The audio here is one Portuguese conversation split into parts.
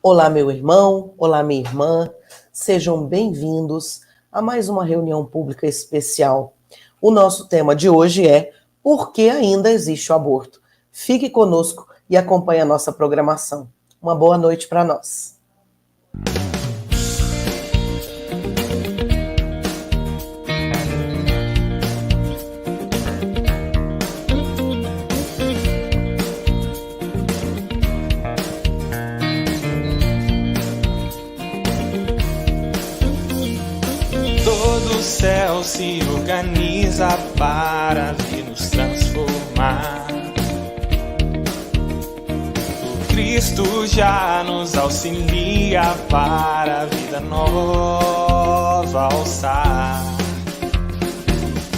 Olá, meu irmão, olá, minha irmã, sejam bem-vindos a mais uma reunião pública especial. O nosso tema de hoje é Por que ainda existe o aborto? Fique conosco e acompanhe a nossa programação. Uma boa noite para nós. Todo o céu se organiza para vir nos transformar. O Cristo já nos auxilia para a vida nova alçar.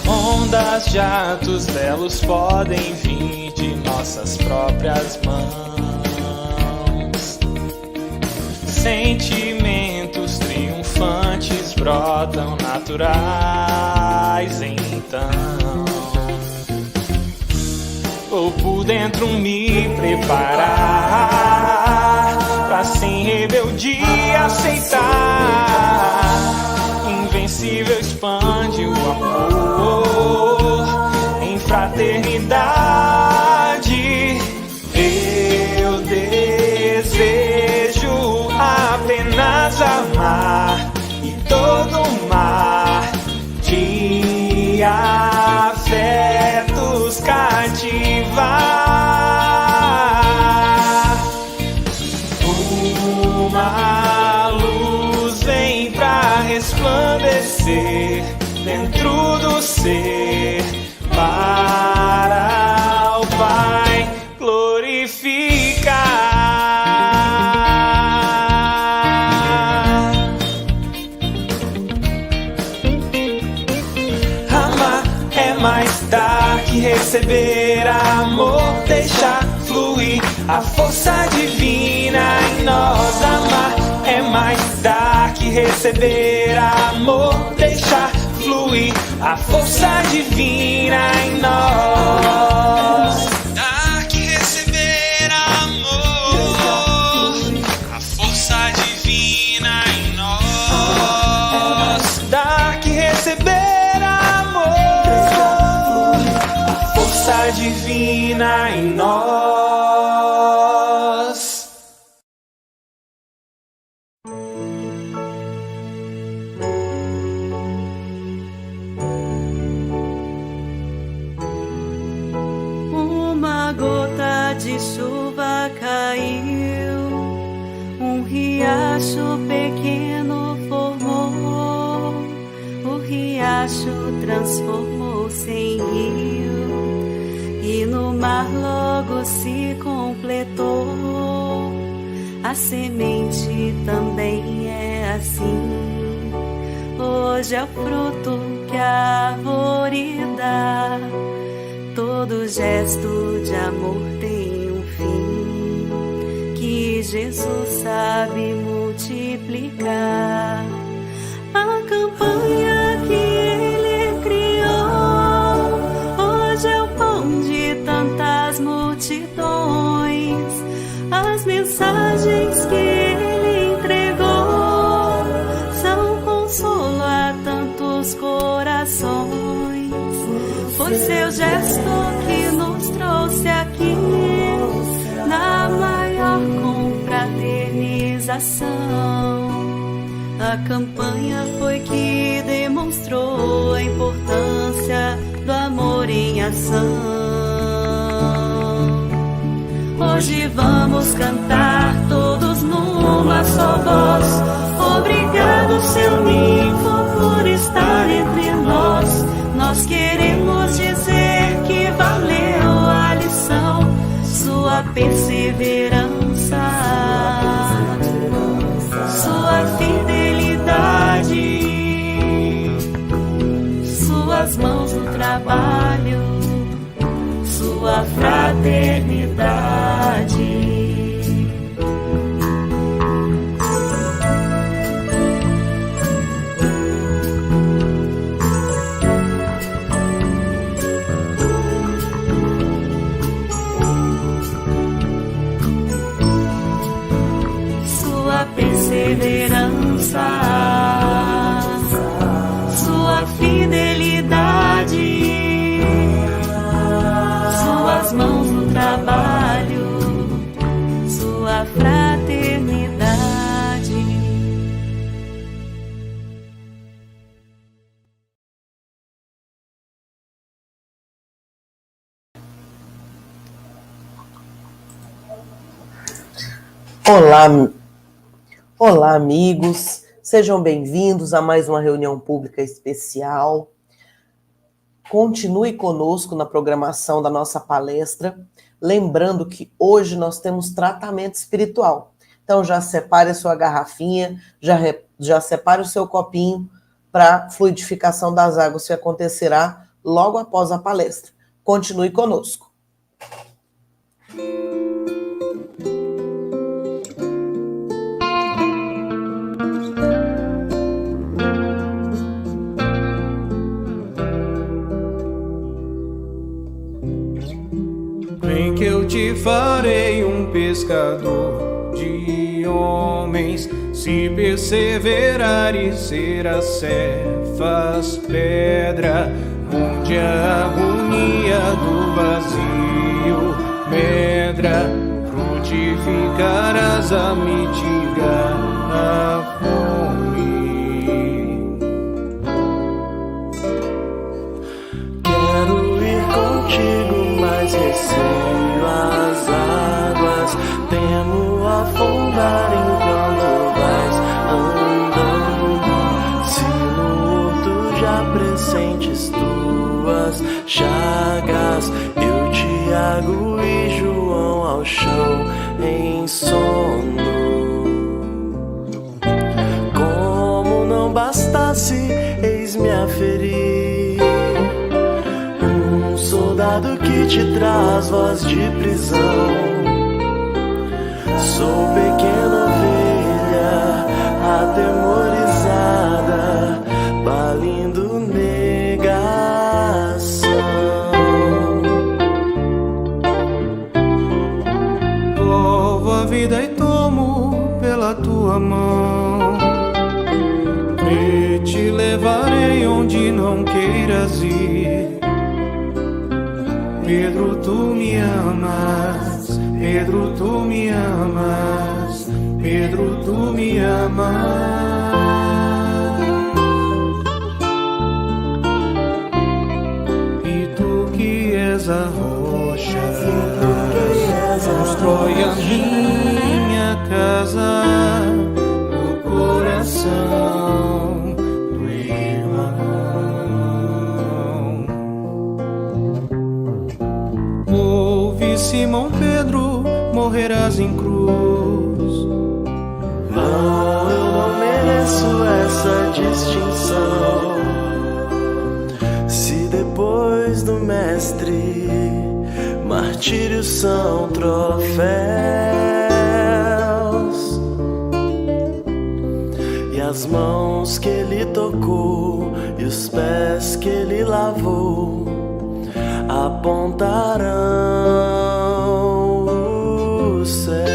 Ondas de atos belos podem vir de nossas próprias mãos. Sentimentos triunfantes brotam naturais então. Vou por dentro me preparar pra sem rebeldia aceitar. Invencível expande o amor em fraternidade. Eu desejo apenas amar e todo mar de afetos cativar. Uma luz vem pra resplandecer dentro do ser para o Pai glorificar. Dar que receber amor, deixar fluir a força divina em nós. Amar é mais dar que receber amor, deixar fluir a força divina em nós. Dar que receber amor, a força divina em nós. Dar que receber força divina em nós. Uma gota de chuva caiu, um riacho pequeno formou, o riacho transformou-se em rio. E no mar logo se completou. A semente também é assim. Hoje é o fruto que a árvore dá. Todo gesto de amor tem um fim, que Jesus sabe multiplicar. A campanha que Ele criou, hoje é o pão de tantas multidões. As mensagens que Ele entregou são consolo a tantos corações. Foi seu gesto que nos trouxe aqui, na maior confraternização. A campanha foi que demonstrou a importância do amor em ação. Hoje vamos cantar todos numa só voz. Obrigado, seu ninfo, por estar entre nós. Nós queremos dizer que valeu a lição, sua perseverança, sua fidelidade, suas mãos no trabalho, sua fraternidade. aguçar sua fidelidade, suas mãos no trabalho, sua fraternidade. Olá, amigos, sejam bem-vindos a mais uma reunião pública especial. Continue conosco na programação da nossa palestra, lembrando que hoje nós temos tratamento espiritual. Então já separe a sua garrafinha, já separe o seu copinho para a fluidificação das águas que acontecerá logo após a palestra. Continue conosco. Vem que eu te farei um pescador de homens, se perseverares serás Cefas, pedra, onde a agonia do vazio medra, frutificarás a mitigar a fome. Quero ir contigo, mas receio as águas, temo afundar enquanto vais andando. Se no horto já pressentes tuas chagas, eu, Tiago e João ao chão em sono. Como não bastasse, eis-me a ferir, soldado que te traz voz de prisão. Sou pequena ovelha atemorizada, balindo negação. Volvo a vida e tomo pela tua mão, e te levarei onde não queiras ir. Pedro, tu me amas, Pedro, tu me amas, Pedro, tu me amas. E tu que és a rocha, constrói a minha casa no coração do irmão. Ouve, Simão Pedro, morrerás em cruz. Não, eu não mereço essa distinção. Se depois do mestre martírios são troféus, e as mãos que ele tocou e os pés que ele lavou apontarão os céus.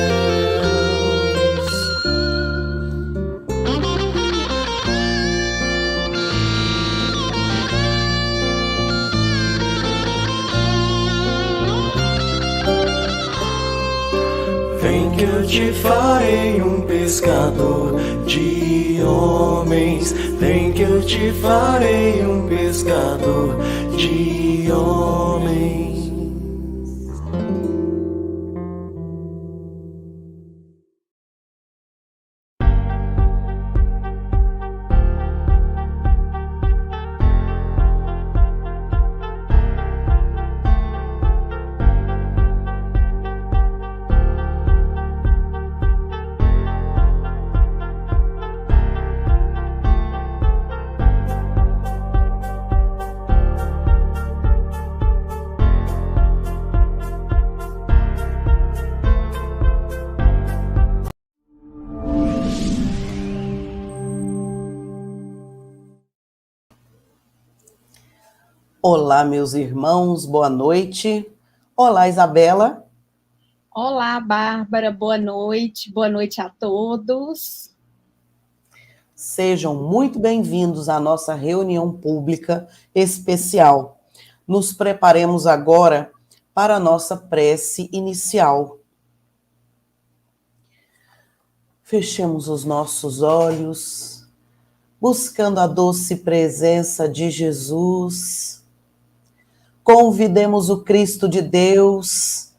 Vem que eu te farei um pescador de homens. Vem que eu te farei um pescador de homens. Olá, meus irmãos, boa noite. Olá, Isabela. Olá, Bárbara, boa noite a todos. Sejam muito bem-vindos à nossa reunião pública especial. Nos preparemos agora para a nossa prece inicial. Fechemos os nossos olhos, buscando a doce presença de Jesus. Convidemos o Cristo de Deus,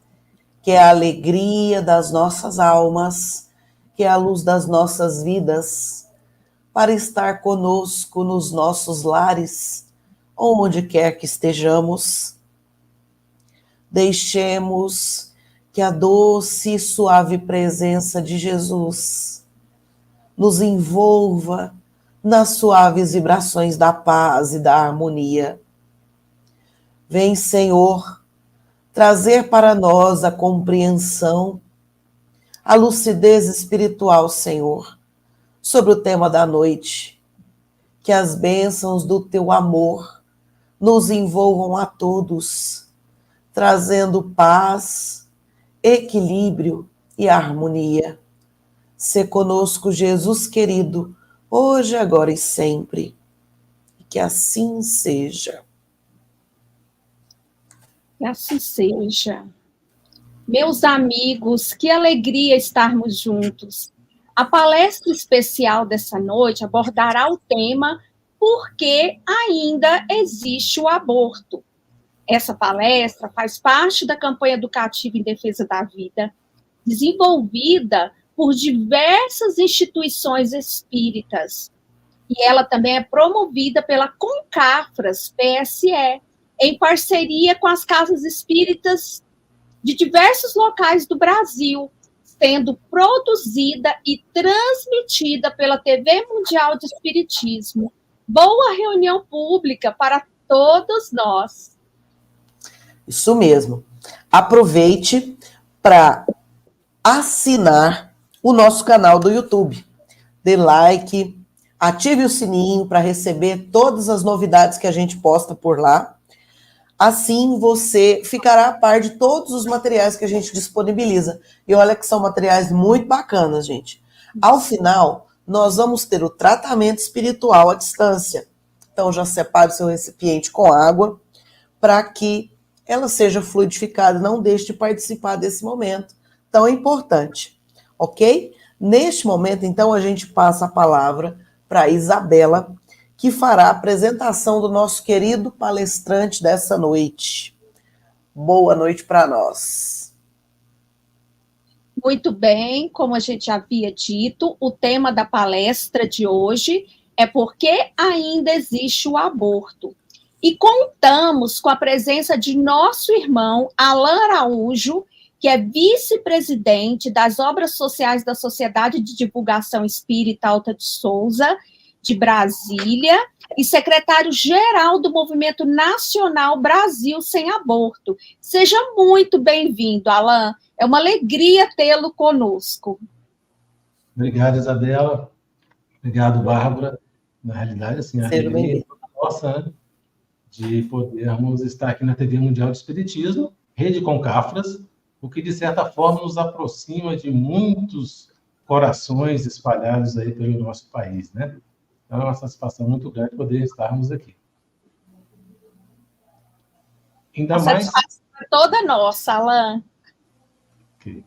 que é a alegria das nossas almas, que é a luz das nossas vidas, para estar conosco nos nossos lares, onde quer que estejamos. Deixemos que a doce e suave presença de Jesus nos envolva nas suaves vibrações da paz e da harmonia. Vem, Senhor, trazer para nós a compreensão, a lucidez espiritual, Senhor, sobre o tema da noite. Que as bênçãos do teu amor nos envolvam a todos, trazendo paz, equilíbrio e harmonia. Sê conosco, Jesus querido, hoje, agora e sempre. E que assim seja. Que assim seja. Meus amigos, que alegria estarmos juntos. A palestra especial dessa noite abordará o tema Por que ainda existe o aborto? Essa palestra faz parte da campanha educativa em defesa da vida, desenvolvida por diversas instituições espíritas. E ela também é promovida pela Concafras PSE, em parceria com as casas espíritas de diversos locais do Brasil, sendo produzida e transmitida pela TV Mundial de Espiritismo. Boa reunião pública para todos nós. Isso mesmo. Aproveite para assinar o nosso canal do YouTube. Dê like, ative o sininho para receber todas as novidades que a gente posta por lá. Assim você ficará a par de todos os materiais que a gente disponibiliza. E olha que são materiais muito bacanas, gente. Ao final, nós vamos ter o tratamento espiritual à distância. Então já separe o seu recipiente com água para que ela seja fluidificada, não deixe de participar desse momento tão importante, ok? Neste momento, então, a gente passa a palavra para a Isabela, que fará a apresentação do nosso querido palestrante dessa noite. Boa noite para nós. Muito bem, como a gente já havia dito, o tema da palestra de hoje é Por que ainda existe o aborto? E contamos com a presença de nosso irmão Alain Araújo, que é vice-presidente das obras sociais da Sociedade de Divulgação Espírita Alta de Souza, de Brasília, e secretário-geral do Movimento Nacional Brasil Sem Aborto. Seja muito bem-vindo, Alain. É uma alegria tê-lo conosco. Obrigado, Isabela. Obrigado, Bárbara. Na realidade, assim, a alegria é nossa, né, de podermos estar aqui na TV Mundial de Espiritismo, Rede Concafras, o que, de certa forma, nos aproxima de muitos corações espalhados aí pelo nosso país, né? Então, é uma satisfação muito grande poder estarmos aqui. Ainda mais... satisfação é toda nossa, Alain. Okay.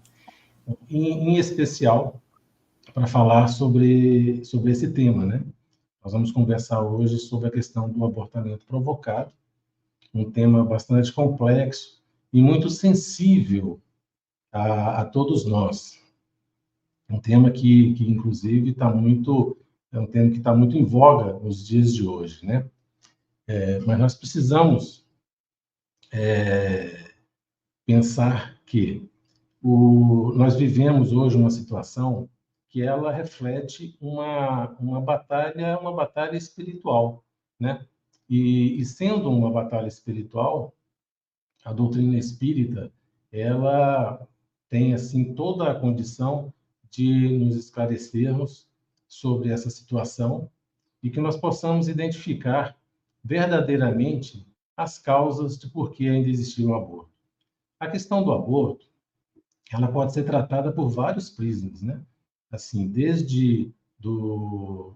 Em especial, para falar sobre esse tema, né? Nós vamos conversar hoje sobre a questão do abortamento provocado, um tema bastante complexo e muito sensível a todos nós. Um tema que inclusive, é um tema que está muito em voga nos dias de hoje, né? Mas nós precisamos pensar que nós vivemos hoje uma situação que ela reflete uma batalha espiritual, né? E sendo uma batalha espiritual, a doutrina espírita, ela tem assim toda a condição de nos esclarecermos sobre essa situação e que nós possamos identificar verdadeiramente as causas de por que ainda existiu o aborto. A questão do aborto, ela pode ser tratada por vários prismas, né? Assim, desde do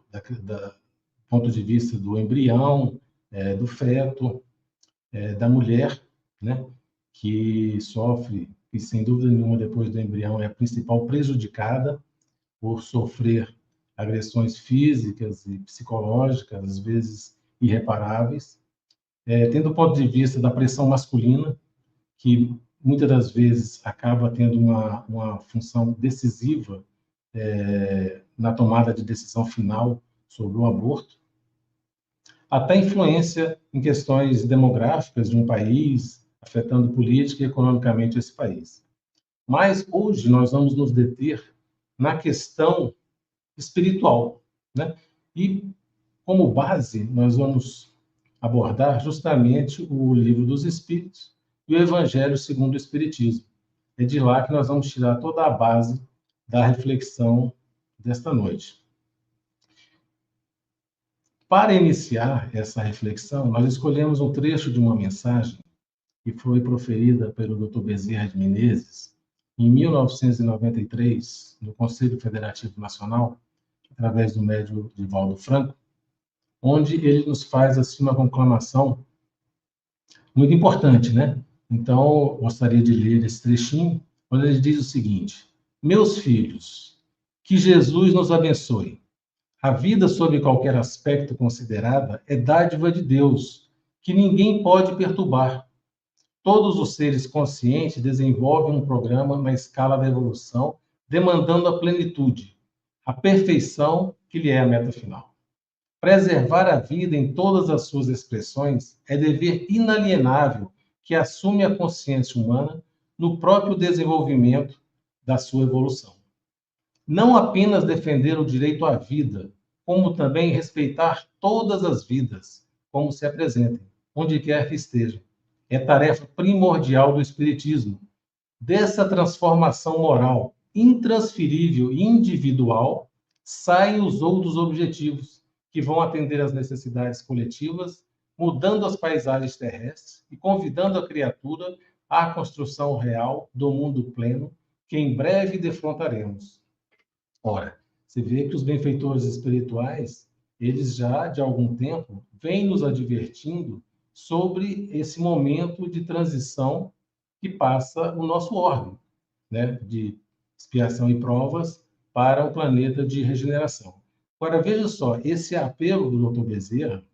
ponto de vista do embrião, do feto, da mulher, né, que sofre, e sem dúvida nenhuma, depois do embrião, é a principal prejudicada por sofrer agressões físicas e psicológicas, às vezes irreparáveis. Tendo o ponto de vista da pressão masculina, que muitas das vezes acaba tendo uma função decisiva na tomada de decisão final sobre o aborto, até influência em questões demográficas de um país, afetando política e economicamente esse país. Mas hoje nós vamos nos deter na questão espiritual, né? E como base nós vamos abordar justamente o Livro dos Espíritos e o Evangelho segundo o Espiritismo. É de lá que nós vamos tirar toda a base da reflexão desta noite. Para iniciar essa reflexão, nós escolhemos um trecho de uma mensagem que foi proferida pelo Dr. Bezerra de Menezes em 1993, no Conselho Federativo Nacional, através do médium Divaldo Franco, onde ele nos faz assim uma conclamação muito importante, né? Então, gostaria de ler esse trechinho, onde ele diz o seguinte: meus filhos, que Jesus nos abençoe. A vida, sob qualquer aspecto considerada, é dádiva de Deus, que ninguém pode perturbar. Todos os seres conscientes desenvolvem um programa na escala da evolução, demandando a plenitude, a perfeição que lhe é a meta final. Preservar a vida em todas as suas expressões é dever inalienável que assume a consciência humana no próprio desenvolvimento da sua evolução. Não apenas defender o direito à vida, como também respeitar todas as vidas, como se apresentem, onde quer que estejam. É tarefa primordial do Espiritismo. Dessa transformação moral intransferível e individual, saem os outros objetivos, que vão atender às necessidades coletivas, mudando as paisagens terrestres e convidando a criatura à construção real do mundo pleno, que em breve defrontaremos. Ora, você vê que os benfeitores espirituais, eles já, de algum tempo, vêm nos advertindo sobre esse momento de transição que passa o nosso orbe, né, de expiação e provas para o planeta de regeneração. Agora, veja só, esse apelo do Dr. Bezerra,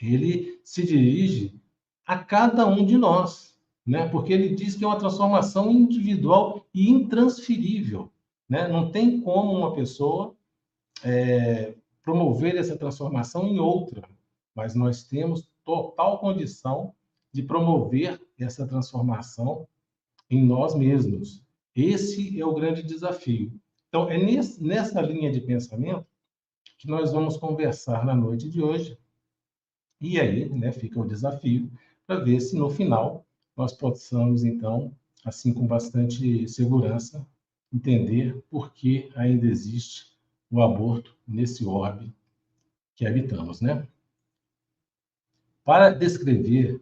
ele se dirige a cada um de nós, né? Porque ele diz que é uma transformação individual e intransferível, né? Não tem como uma pessoa promover essa transformação em outra, mas nós temos total condição de promover essa transformação em nós mesmos. Esse é o grande desafio. Então, é nessa linha de pensamento que nós vamos conversar na noite de hoje. E aí, né, fica o desafio para ver se no final nós possamos, então, assim com bastante segurança, entender por que ainda existe o aborto nesse orbe que habitamos, né? Para descrever,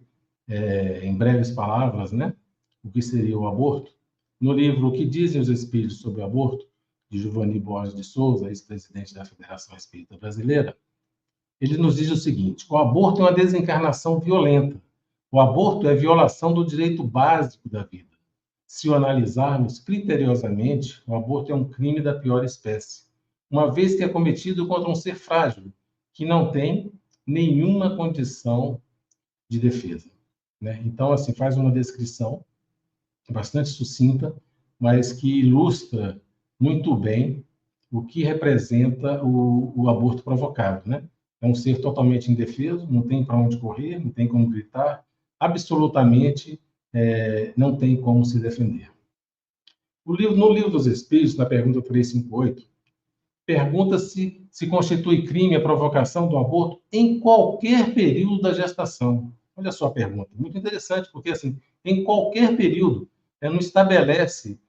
em breves palavras, né, o que seria o aborto, no livro O que Dizem os Espíritos sobre o Aborto, de Giovanni Borges de Souza, ex-presidente da Federação Espírita Brasileira, ele nos diz o seguinte: o aborto é uma desencarnação violenta. O aborto é a violação do direito básico da vida. Se o analisarmos criteriosamente, o aborto é um crime da pior espécie, uma vez que é cometido contra um ser frágil, que não tem nenhuma condição de defesa, né? Então, assim, faz uma descrição bastante sucinta, mas que ilustra muito bem o que representa o aborto provocado, né? É um ser totalmente indefeso, não tem para onde correr, não tem como gritar, absolutamente não tem como se defender. No Livro dos Espíritos, na pergunta 358, pergunta-se se constitui crime a provocação do aborto em qualquer período da gestação. Olha só a pergunta, muito interessante, porque assim, em qualquer período, não estabelece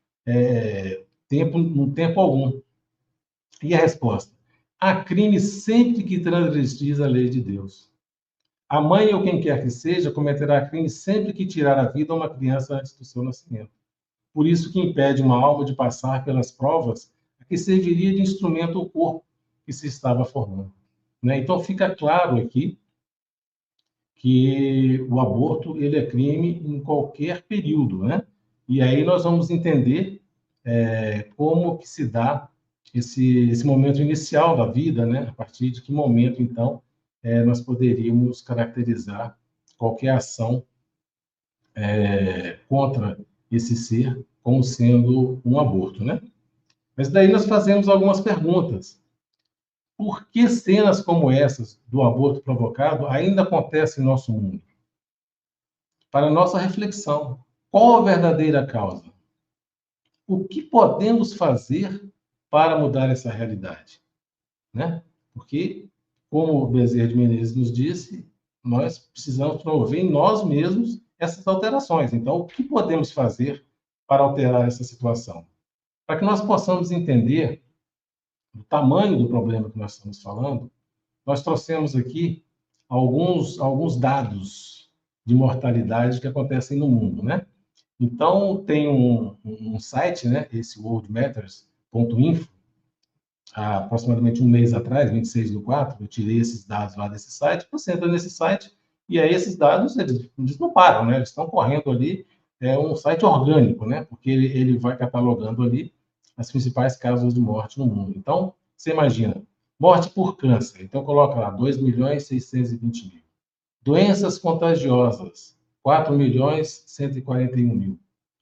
tempo algum. E a resposta: há crime sempre que transgredir a lei de Deus. A mãe ou quem quer que seja cometerá crime sempre que tirar a vida a uma criança antes do seu nascimento. Por isso que impede uma alma de passar pelas provas a que serviria de instrumento ao corpo, que se estava formando, né? Então, fica claro aqui que o aborto ele é crime em qualquer período, né? E aí nós vamos entender como que se dá esse momento inicial da vida, né? A partir de que momento, então, nós poderíamos caracterizar qualquer ação contra esse ser como sendo um aborto, né? Mas daí nós fazemos algumas perguntas. Por que cenas como essas do aborto provocado ainda acontecem em nosso mundo? Para nossa reflexão, qual a verdadeira causa? O que podemos fazer para mudar essa realidade? Né? Porque, como o Bezerra de Menezes nos disse, nós precisamos promover em nós mesmos essas alterações. Então, o que podemos fazer para alterar essa situação? Para que nós possamos entender o tamanho do problema que nós estamos falando, nós trouxemos aqui alguns dados de mortalidade que acontecem no mundo, né? Então, tem um site, né, esse worldmatters.info, há aproximadamente um mês atrás, 26/4, eu tirei esses dados lá desse site, você entra nesse site, e aí esses dados, eles não param, né? Eles estão correndo ali, é um site orgânico, né? Porque ele vai catalogando ali as principais causas de morte no mundo. Então, você imagina, morte por câncer, então coloca lá 2.620.000. Doenças contagiosas, 4.141.000.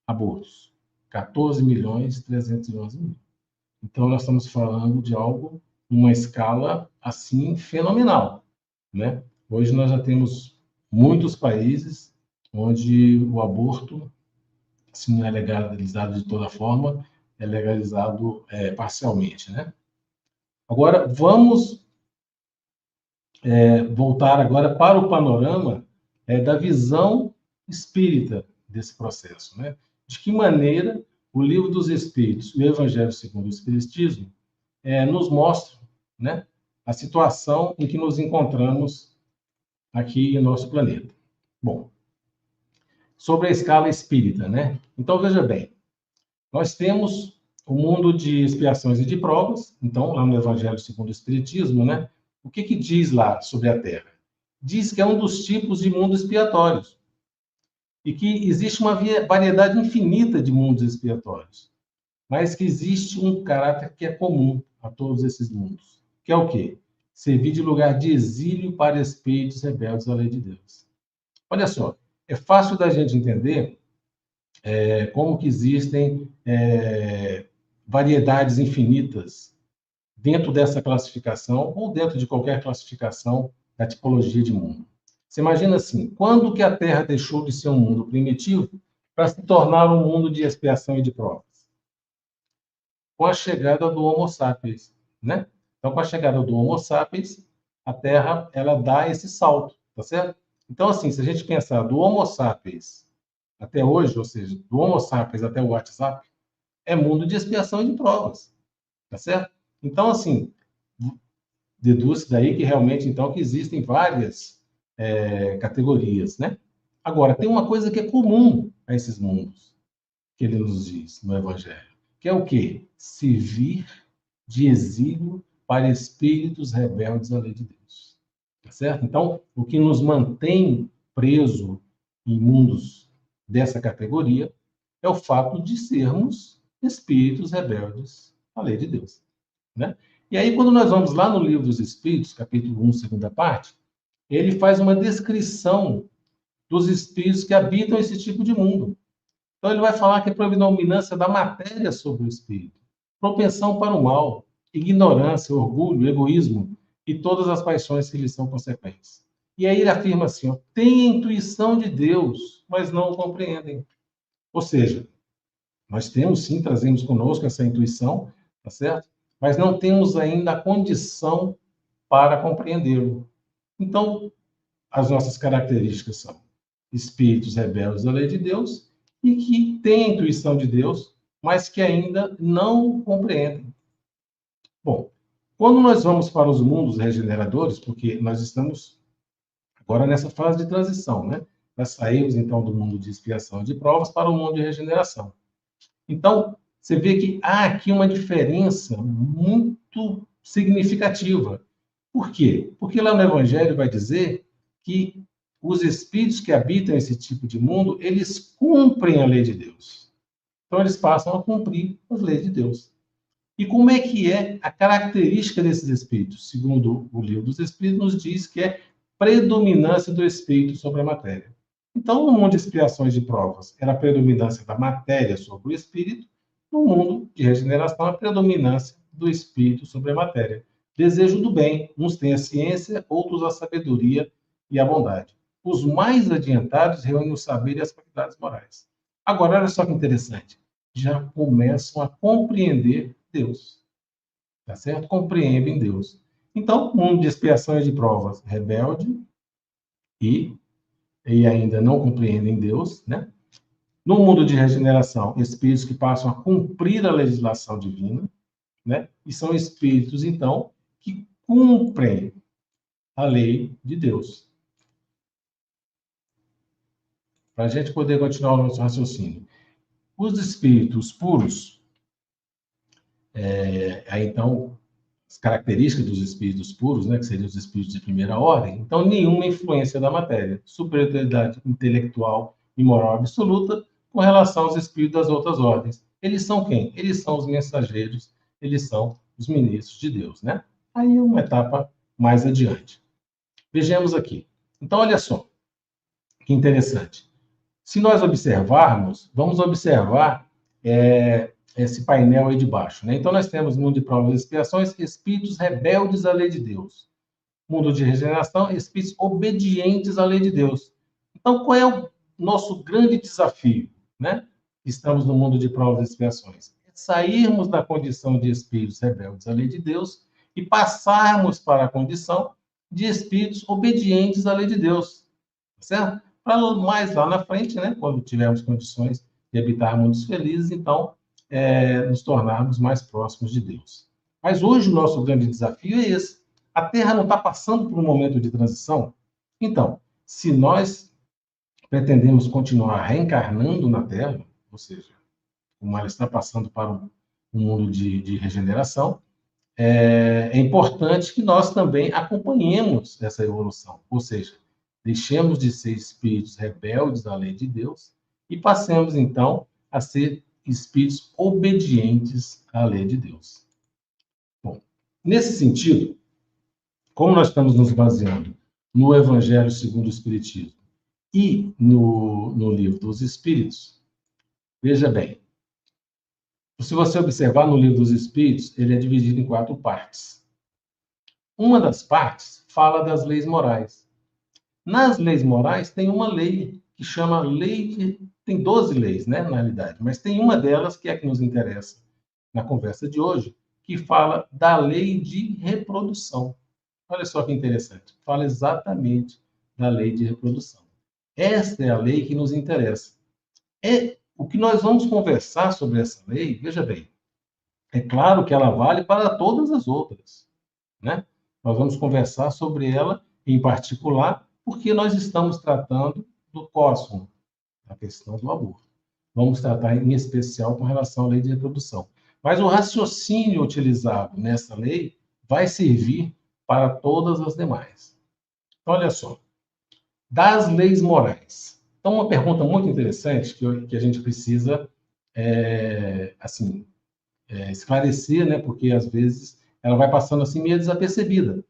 Abortos, 14.311.000. Então, nós estamos falando de algo numa escala, assim, fenomenal, né? Hoje nós já temos muitos países onde o aborto, se não é legalizado de toda forma, é legalizado parcialmente, né? Agora, vamos voltar agora para o panorama da visão espírita desse processo, né? De que maneira o Livro dos Espíritos e o Evangelho segundo o Espiritismo nos mostram, né, a situação em que nos encontramos aqui em nosso planeta. Bom, sobre a escala espírita, né? Então, veja bem, nós temos o mundo de expiações e de provas, então, lá no Evangelho segundo o Espiritismo, né? O que diz lá sobre a Terra? Diz que é um dos tipos de mundos expiatórios e que existe uma variedade infinita de mundos expiatórios, mas que existe um caráter que é comum a todos esses mundos, que é o quê? Servir de lugar de exílio para espíritos rebeldes à lei de Deus. Olha só, é fácil da gente entender como que existem variedades infinitas dentro dessa classificação ou dentro de qualquer classificação da tipologia de mundo. Você imagina assim, quando que a Terra deixou de ser um mundo primitivo para se tornar um mundo de expiação e de provas? Com a chegada do Homo sapiens, né? Então, com a chegada do Homo sapiens, a Terra, ela dá esse salto, tá certo? Então, assim, se a gente pensar do Homo sapiens até hoje, ou seja, do Homo sapiens até o WhatsApp, é mundo de expiação e de provas, tá certo? Então, assim, deduz daí que realmente, então, que existem várias categorias, né? Agora, tem uma coisa que é comum a esses mundos, que ele nos diz no Evangelho, que é o quê? Servir de exílio para espíritos rebeldes à lei de Deus, tá certo? Então, o que nos mantém preso em mundos dessa categoria é o fato de sermos espíritos rebeldes à lei de Deus, né? E aí, quando nós vamos lá no Livro dos Espíritos, capítulo 1, segunda parte, ele faz uma descrição dos espíritos que habitam esse tipo de mundo. Então, ele vai falar que a predominância da matéria sobre o espírito, propensão para o mal, ignorância, orgulho, egoísmo e todas as paixões que lhes são consequentes. E aí ele afirma assim, ó, tem a intuição de Deus, mas não o compreendem. Ou seja, nós temos sim, trazemos conosco essa intuição, tá certo? Mas não temos ainda a condição para compreendê-lo. Então, as nossas características são espíritos rebeldes à lei de Deus e que têm a intuição de Deus, mas que ainda não compreendem. Bom, quando nós vamos para os mundos regeneradores, porque nós estamos agora nessa fase de transição, né? Nós saímos, então, do mundo de expiação e de provas para o mundo de regeneração. Então, você vê que há aqui uma diferença muito significativa. Por quê? Porque lá no Evangelho vai dizer que os espíritos que habitam esse tipo de mundo, eles cumprem a lei de Deus. Então, eles passam a cumprir as leis de Deus. E como é que é a característica desses espíritos? Segundo o Livro dos Espíritos, nos diz que é predominância do espírito sobre a matéria. Então, no mundo de expiações de provas, era a predominância da matéria sobre o espírito. No mundo de regeneração, a predominância do espírito sobre a matéria. Desejo do bem. Uns têm a ciência, outros a sabedoria e a bondade. Os mais adiantados reúnem o saber e as faculdades morais. Agora, olha só que interessante. Já começam a compreender Deus. Tá certo? Compreendem Deus. Então, mundo de expiações de provas, rebelde e ainda não compreendem Deus, né? No mundo de regeneração, espíritos que passam a cumprir a legislação divina, né? E são espíritos, então, que cumprem a lei de Deus. Para a gente poder continuar o nosso raciocínio. Os espíritos puros, então, as características dos espíritos puros, né, que seriam os espíritos de primeira ordem, então, nenhuma influência da matéria, superioridade intelectual e moral absoluta com relação aos espíritos das outras ordens. Eles são quem? Eles são os mensageiros, eles são os ministros de Deus, né? Aí uma etapa mais adiante. Vejamos aqui. Então, olha só, que interessante. Se nós observarmos, vamos observar esse painel aí de baixo, né? Então, nós temos mundo de provas e expiações, espíritos rebeldes à lei de Deus. Mundo de regeneração, espíritos obedientes à lei de Deus. Então, qual é o nosso grande desafio, né? Estamos no mundo de provas e expiações. É sairmos da condição de espíritos rebeldes à lei de Deus e passarmos para a condição de espíritos obedientes à lei de Deus. Certo? Para mais lá na frente, né? Quando tivermos condições de habitar mundos felizes, então, nos tornarmos mais próximos de Deus. Mas hoje o nosso grande desafio é esse. A Terra não está passando por um momento de transição? Então, se nós pretendemos continuar reencarnando na Terra, ou seja, como ela está passando para um mundo de regeneração, é importante que nós também acompanhemos essa evolução, ou seja, deixemos de ser espíritos rebeldes à lei de Deus e passemos, então, a ser espíritos obedientes à lei de Deus. Bom, nesse sentido, como nós estamos nos baseando no Evangelho segundo o Espiritismo e no Livro dos Espíritos, veja bem, se você observar no Livro dos Espíritos, ele é dividido em 4 partes. Uma das partes fala das leis morais. Nas leis morais tem uma lei que chama tem 12 leis, né, na realidade, mas tem uma delas que é a que nos interessa na conversa de hoje, que fala da lei de reprodução. Olha só que interessante, fala exatamente da lei de reprodução. Esta é a lei que nos interessa. O que nós vamos conversar sobre essa lei, veja bem, é claro que ela vale para todas as outras, né? Nós vamos conversar sobre ela em particular, porque nós estamos tratando do cosmo, a questão do aborto. Vamos tratar em especial com relação à lei de reprodução. Mas o raciocínio utilizado nessa lei vai servir para todas as demais. Então, olha só. Das leis morais. Então, uma pergunta muito interessante que a gente precisa esclarecer, né? Porque, às vezes, ela vai passando assim meio desapercebida.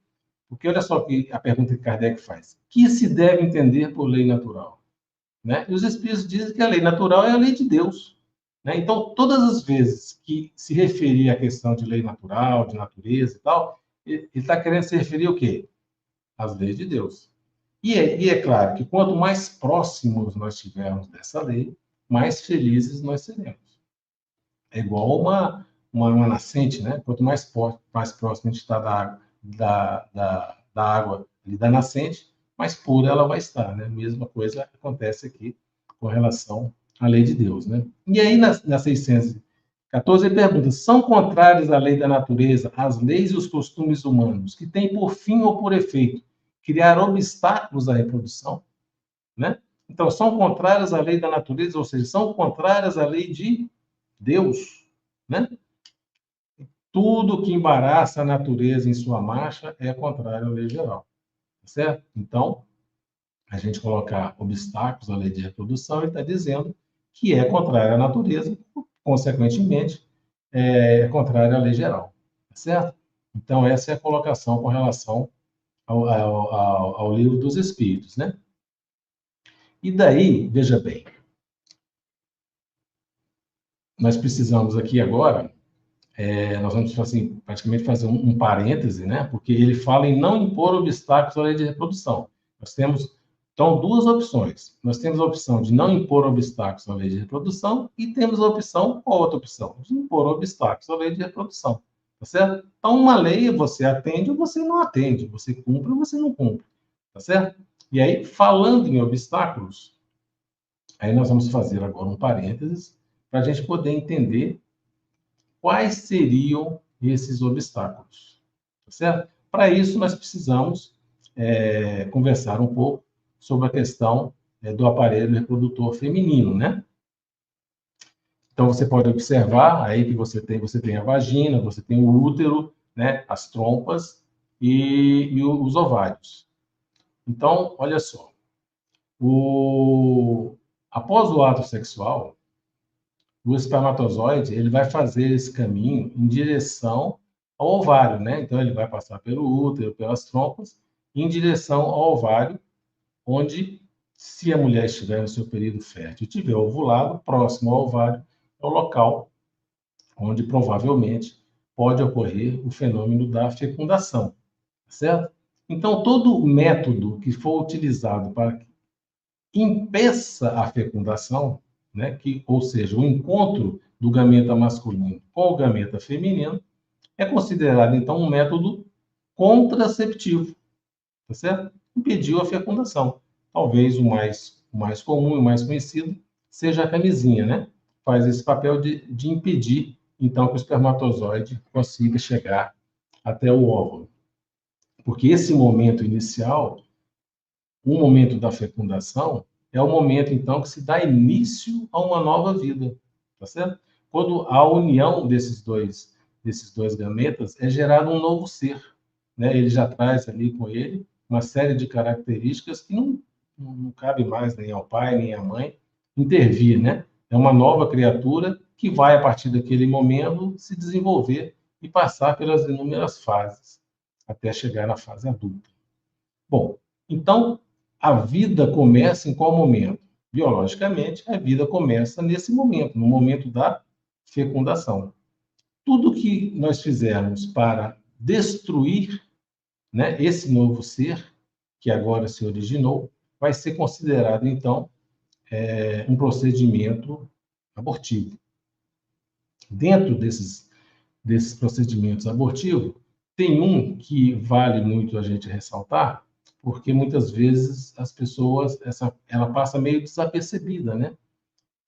Porque olha só a pergunta que Kardec faz. O que se deve entender por lei natural? Né? E os espíritos dizem que a lei natural é a lei de Deus. Né? Então, todas as vezes que se referir à questão de lei natural, de natureza e tal, ele está querendo se referir ao quê? Às leis de Deus. E é claro que quanto mais próximos nós estivermos dessa lei, mais felizes nós seremos. É igual uma nascente, né? Quanto mais próximo a gente está da água e da nascente, mais pura ela vai estar, né? A mesma coisa acontece aqui com relação à lei de Deus, né? E aí, na 614, ele pergunta, são contrários à lei da natureza as leis e os costumes humanos, que têm por fim ou por efeito criar obstáculos à reprodução, né? Então, são contrárias à lei da natureza, ou seja, são contrárias à lei de Deus, né? Tudo que embaraça a natureza em sua marcha é contrário à lei geral, tá certo? Então, a gente colocar obstáculos à lei de reprodução, ele está dizendo que é contrário à natureza, consequentemente, é contrário à lei geral, tá certo? Então, essa é a colocação com relação ao livro dos Espíritos, né? E daí, veja bem, nós precisamos aqui agora, nós vamos assim, praticamente fazer um parêntese, né? Porque ele fala em não impor obstáculos à lei de reprodução. Nós temos, então, duas opções. Nós temos a opção de não impor obstáculos à lei de reprodução e temos a opção, qual outra opção? De impor obstáculos à lei de reprodução, tá certo? Então, uma lei você atende ou você não atende, você cumpre ou você não cumpre, tá certo? E aí, falando em obstáculos, aí nós vamos fazer agora um parênteses para a gente poder entender quais seriam esses obstáculos, tá certo? Para isso, nós precisamos conversar um pouco sobre a questão do aparelho reprodutor feminino, né? Então, você pode observar aí que você tem a vagina, você tem o útero, né? As trompas e os ovários. Então, olha só. Após o ato sexual, o espermatozoide ele vai fazer esse caminho em direção ao ovário, né? Então, ele vai passar pelo útero, pelas trompas, em direção ao ovário, onde, se a mulher estiver no seu período fértil e tiver ovulado, próximo ao ovário, é o local onde provavelmente pode ocorrer o fenômeno da fecundação, certo? Então, todo método que for utilizado para que impeça a fecundação, né, ou seja, o encontro do gameta masculino com o gameta feminino, é considerado, então, um método contraceptivo, tá certo? Impediu a fecundação. Talvez o mais comum e o mais conhecido seja a camisinha, né? Faz esse papel de impedir, então, que o espermatozoide consiga chegar até o óvulo. Porque esse momento inicial, o momento da fecundação, é o momento, então, que se dá início a uma nova vida, tá certo? Quando a união desses dois gametas é gerado um novo ser, né? Ele já traz ali com ele uma série de características que não cabe mais nem ao pai, nem à mãe intervir, né? É uma nova criatura que vai, a partir daquele momento, se desenvolver e passar pelas inúmeras fases, até chegar na fase adulta. Bom, então, a vida começa em qual momento? Biologicamente, a vida começa nesse momento, no momento da fecundação. Tudo que nós fizermos para destruir, né, esse novo ser, que agora se originou, vai ser considerado, então, um procedimento abortivo. Dentro desses procedimentos abortivos, tem um que vale muito a gente ressaltar, porque muitas vezes as pessoas, ela passa meio desapercebida, né?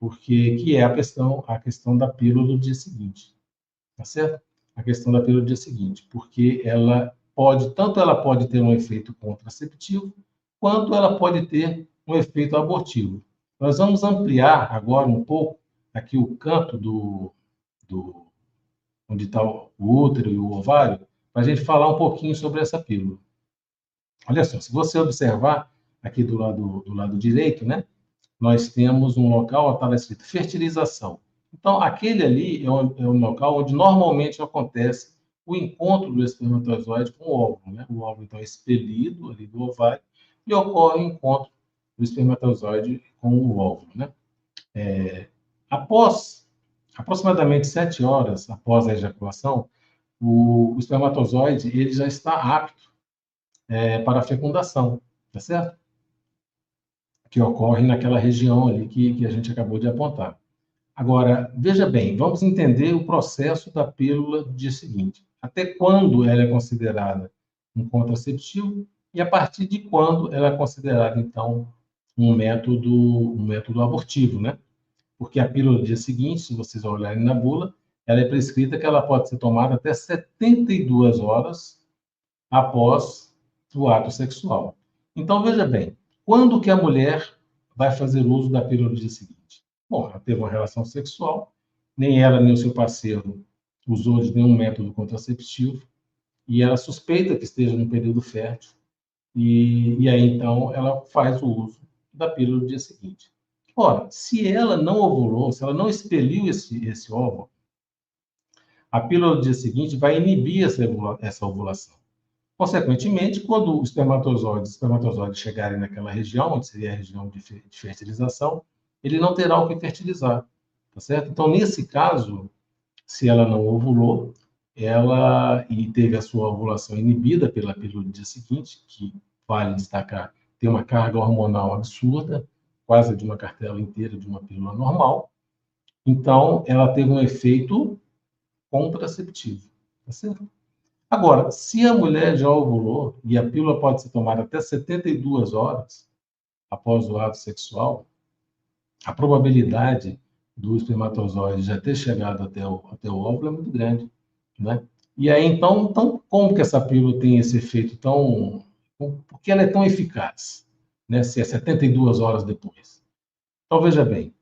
Porque que é a questão da pílula do dia seguinte, tá certo? A questão da pílula do dia seguinte, porque ela pode ter um efeito contraceptivo, quanto ela pode ter um efeito abortivo. Nós vamos ampliar agora um pouco aqui o canto onde está o útero e o ovário, para a gente falar um pouquinho sobre essa pílula. Olha só, se você observar aqui do lado direito, né, nós temos um local, está escrito fertilização. Então, aquele ali é um local onde normalmente acontece o encontro do espermatozoide com o óvulo, né? O óvulo, então, é expelido ali do ovário e ocorre o encontro do espermatozoide com o óvulo, né? Após aproximadamente 7 horas após a ejaculação, o espermatozoide ele já está apto para a fecundação, tá certo? Que ocorre naquela região ali que a gente acabou de apontar. Agora, veja bem, vamos entender o processo da pílula do dia seguinte. Até quando ela é considerada um contraceptivo e a partir de quando ela é considerada, então, um método abortivo, né? Porque a pílula do dia seguinte, se vocês olharem na bula, ela é prescrita que ela pode ser tomada até 72 horas após o ato sexual. Então, veja bem, quando que a mulher vai fazer uso da pílula do dia seguinte? Bom, ela teve uma relação sexual, nem ela nem o seu parceiro usou de nenhum método contraceptivo, e ela suspeita que esteja no período fértil, e aí, então, ela faz o uso da pílula no dia seguinte. Ora, se ela não ovulou, se ela não expeliu esse óvulo, a pílula do dia seguinte vai inibir essa ovulação. Consequentemente, quando os espermatozoides chegarem naquela região, onde seria a região de fertilização, ele não terá o que fertilizar, tá certo? Então, nesse caso, se ela não ovulou, e teve a sua ovulação inibida pela pílula do dia seguinte, que vale destacar, tem uma carga hormonal absurda, quase de uma cartela inteira de uma pílula normal, então ela teve um efeito contraceptivo, tá certo? Agora, se a mulher já ovulou, e a pílula pode ser tomada até 72 horas após o ato sexual, a probabilidade do espermatozoide já ter chegado até o óvulo é muito grande, né? E aí, então, como que essa pílula tem esse efeito tão... Por que ela é tão eficaz, né? Se é 72 horas depois. Então, veja bem,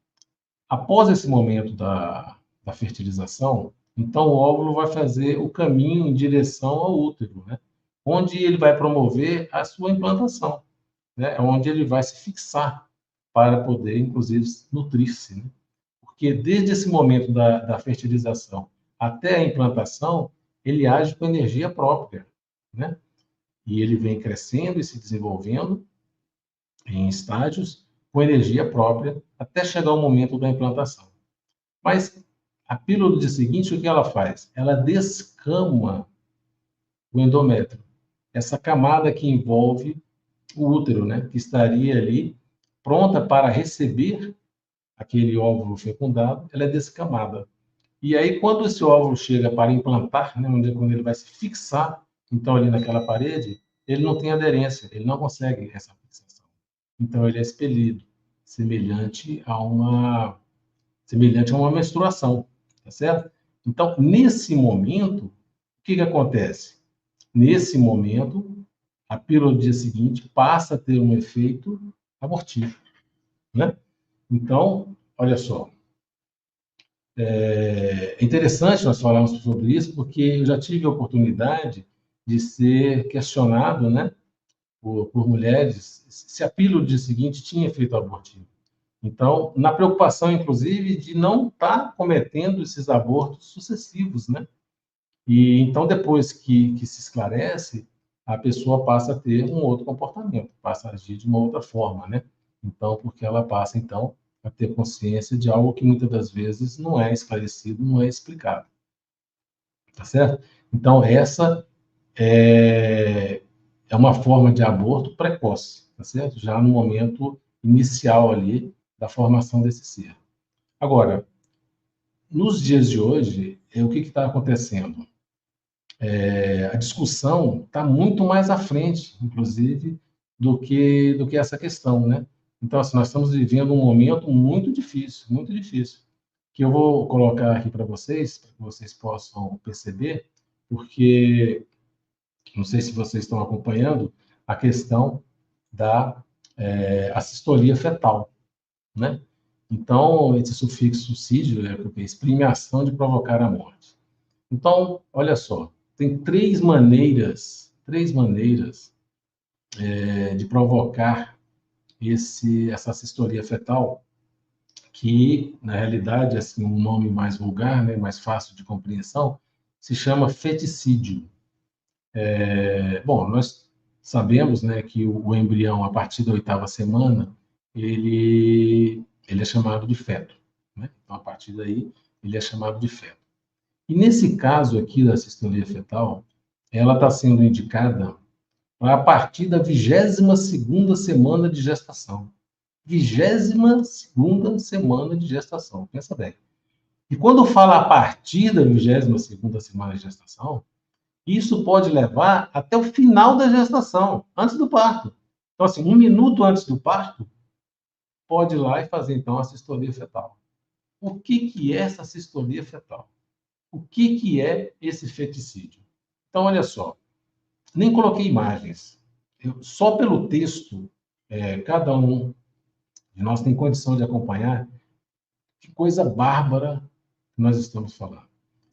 após esse momento da fertilização, então o óvulo vai fazer o caminho em direção ao útero, né? Onde ele vai promover a sua implantação, né? Onde ele vai se fixar para poder, inclusive, nutrir-se, né? Porque desde esse momento da fertilização até a implantação, ele age com energia própria, né? E ele vem crescendo e se desenvolvendo em estágios com energia própria até chegar ao momento da implantação. Mas a pílula do dia seguinte, o que ela faz? Ela descama o endométrio, essa camada que envolve o útero, né? Que estaria ali pronta para receber aquele óvulo fecundado, ela é descamada. E aí, quando esse óvulo chega para implantar, né, quando ele vai se fixar, então, ali naquela parede, ele não tem aderência, ele não consegue essa fixação. Então, ele é expelido, semelhante a uma menstruação, tá certo? Então, nesse momento, o que acontece? Nesse momento, a pílula do dia seguinte passa a ter um efeito abortivo, né? Então, olha só, é interessante nós falarmos sobre isso, porque eu já tive a oportunidade de ser questionado, né, por mulheres se a pílula do dia seguinte tinha efeito abortivo. Então, na preocupação, inclusive, de não estar cometendo esses abortos sucessivos, né? E então, depois que se esclarece, a pessoa passa a ter um outro comportamento, passa a agir de uma outra forma, né? Então, porque ela passa, então, a ter consciência de algo que muitas das vezes não é esclarecido, não é explicado. Tá certo? Então, essa é uma forma de aborto precoce, tá certo? Já no momento inicial ali da formação desse ser. Agora, nos dias de hoje, o que está acontecendo? A discussão está muito mais à frente, inclusive, do que essa questão, né? Então, assim, nós estamos vivendo um momento muito difícil, que eu vou colocar aqui para que vocês possam perceber, porque não sei se vocês estão acompanhando a questão da assistolia fetal, né? Então, esse sufixo sídio é porque exprime a ação de provocar a morte. Então, olha só, tem três maneiras de provocar essa assistolia fetal, que, na realidade, assim, um nome mais vulgar, né, mais fácil de compreensão, se chama feticídio. Bom, nós sabemos, né, que o embrião, a partir da 8ª semana, ele é chamado de feto, né? Então, a partir daí, ele é chamado de feto. E nesse caso aqui da assistolia fetal, ela está sendo indicada a partir da 22ª semana de gestação. 22ª semana de gestação, pensa bem. E quando fala a partir da 22ª semana de gestação, isso pode levar até o final da gestação, antes do parto. Então, assim, 1 minuto antes do parto, pode ir lá e fazer, então, a assistolia fetal. O que é essa assistolia fetal? O que é esse feticídio? Então, olha só, nem coloquei imagens. Só pelo texto, cada um de nós tem condição de acompanhar que coisa bárbara que nós estamos falando.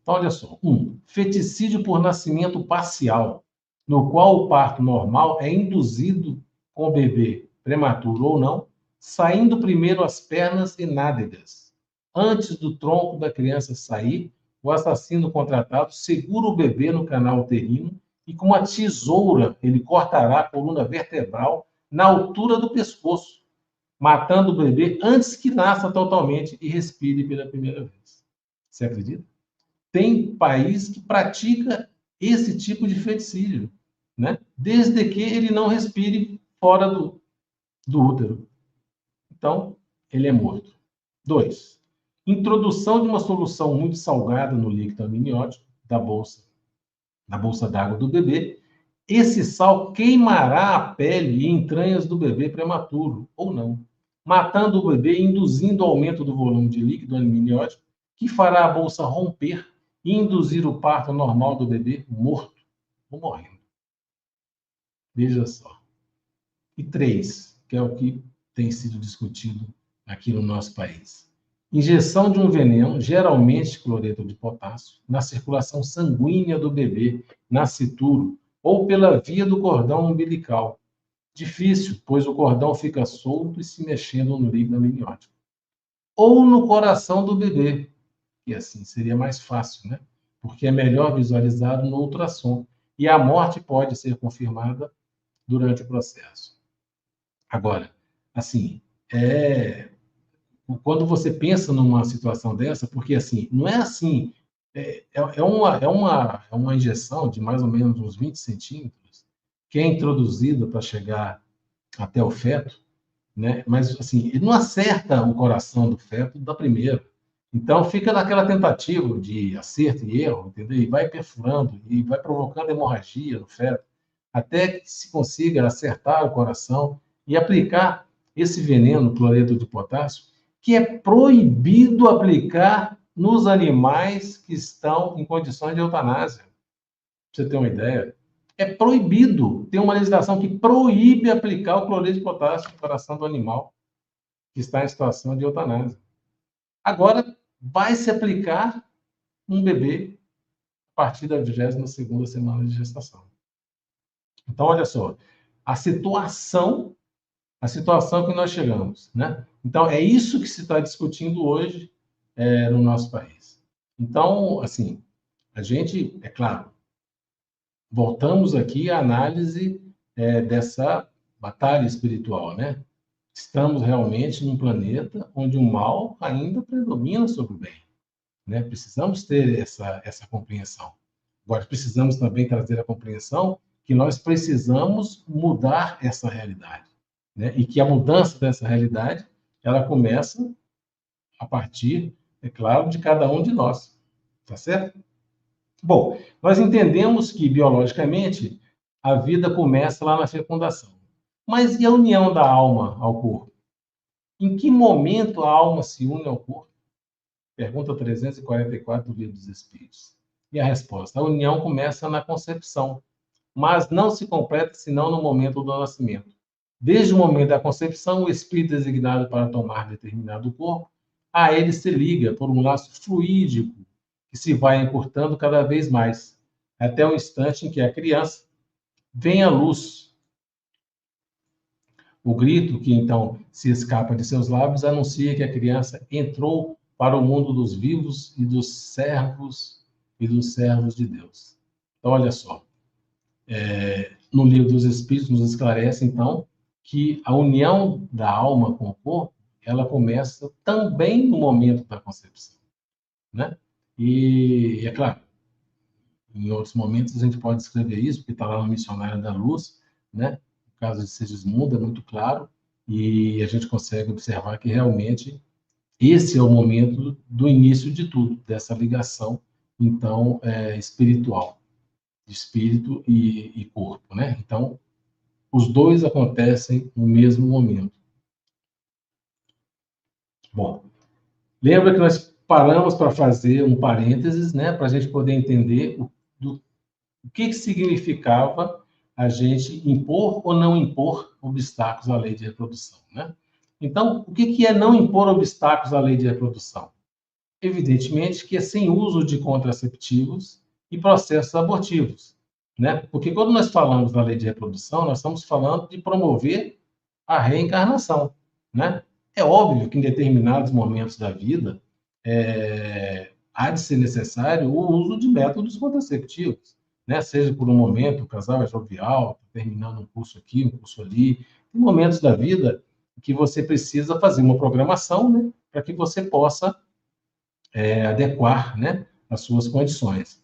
Então, olha só. Feticídio por nascimento parcial, no qual o parto normal é induzido com o bebê prematuro ou não, saindo primeiro as pernas e nádegas. Antes do tronco da criança sair, o assassino contratado segura o bebê no canal uterino e com uma tesoura ele cortará a coluna vertebral na altura do pescoço, matando o bebê antes que nasça totalmente e respire pela primeira vez. Você acredita? Tem país que pratica esse tipo de feticídio, né? Desde que ele não respire fora do útero. Então, ele é morto. 2. Introdução de uma solução muito salgada no líquido amniótico da bolsa d'água do bebê. Esse sal queimará a pele e entranhas do bebê prematuro, ou não, matando o bebê e induzindo o aumento do volume de líquido amniótico, que fará a bolsa romper e induzir o parto normal do bebê morto ou morrendo. Veja só. E 3, que é o que tem sido discutido aqui no nosso país. Injeção de um veneno, geralmente cloreto de potássio, na circulação sanguínea do bebê, nascituro, ou pela via do cordão umbilical. Difícil, pois o cordão fica solto e se mexendo no líquido amniótico. Ou no coração do bebê, que assim seria mais fácil, né? Porque é melhor visualizado no ultrassom. E a morte pode ser confirmada durante o processo. Agora, assim, quando você pensa numa situação dessa, porque assim, não é assim, é uma injeção de mais ou menos uns 20 centímetros, que é introduzida para chegar até o feto, né? Mas assim, ele não acerta o coração do feto da primeira. Então, fica naquela tentativa de acerto e erro, entendeu? E vai perfurando, e vai provocando hemorragia no feto, até que se consiga acertar o coração e aplicar esse veneno, cloreto de potássio, que é proibido aplicar nos animais que estão em condições de eutanásia. Pra você ter uma ideia, é proibido. Tem uma legislação que proíbe aplicar o cloreto de potássio no coração do animal que está em situação de eutanásia. Agora, vai se aplicar um bebê a partir da 22ª semana de gestação. Então, olha só, a situação que nós chegamos, né? Então, é isso que se está discutindo hoje no nosso país. Então, assim, a gente, é claro, voltamos aqui à análise dessa batalha espiritual, né? Estamos realmente num planeta onde o mal ainda predomina sobre o bem, né? Precisamos ter essa compreensão. Agora, precisamos também trazer a compreensão que nós precisamos mudar essa realidade, né? E que a mudança dessa realidade, ela começa a partir, é claro, de cada um de nós. Tá certo? Bom, nós entendemos que, biologicamente, a vida começa lá na fecundação. Mas e a união da alma ao corpo? Em que momento a alma se une ao corpo? Pergunta 344 do Livro dos Espíritos. E a resposta: a união começa na concepção, mas não se completa senão no momento do nascimento. Desde o momento da concepção, o espírito designado para tomar determinado corpo, a ele se liga por um laço fluídico que se vai encurtando cada vez mais, até o instante em que a criança vem à luz. O grito que então se escapa de seus lábios anuncia que a criança entrou para o mundo dos vivos e dos servos de Deus. Então, olha só, no Livro dos Espíritos nos esclarece então que a união da alma com o corpo, ela começa também no momento da concepção, né? E é claro, em outros momentos a gente pode escrever isso, porque está lá no Missionário da Luz, né? O caso de Segismundo é muito claro, e a gente consegue observar que realmente esse é o momento do início de tudo, dessa ligação, então, espiritual, de espírito e corpo, né? Então, os dois acontecem no mesmo momento. Bom, lembra que nós paramos para fazer um parênteses, né, para a gente poder entender o que significava a gente impor ou não impor obstáculos à lei de reprodução, né? Então, o que é não impor obstáculos à lei de reprodução? Evidentemente que é sem uso de contraceptivos e processos abortivos, né? Porque quando nós falamos da lei de reprodução, nós estamos falando de promover a reencarnação, né? É óbvio que em determinados momentos da vida há de ser necessário o uso de métodos contraceptivos, né? Seja por um momento, o casal é jovial, terminando um curso aqui, um curso ali. Tem momentos da vida que você precisa fazer uma programação, né? Para que você possa adequar, né? As suas condições.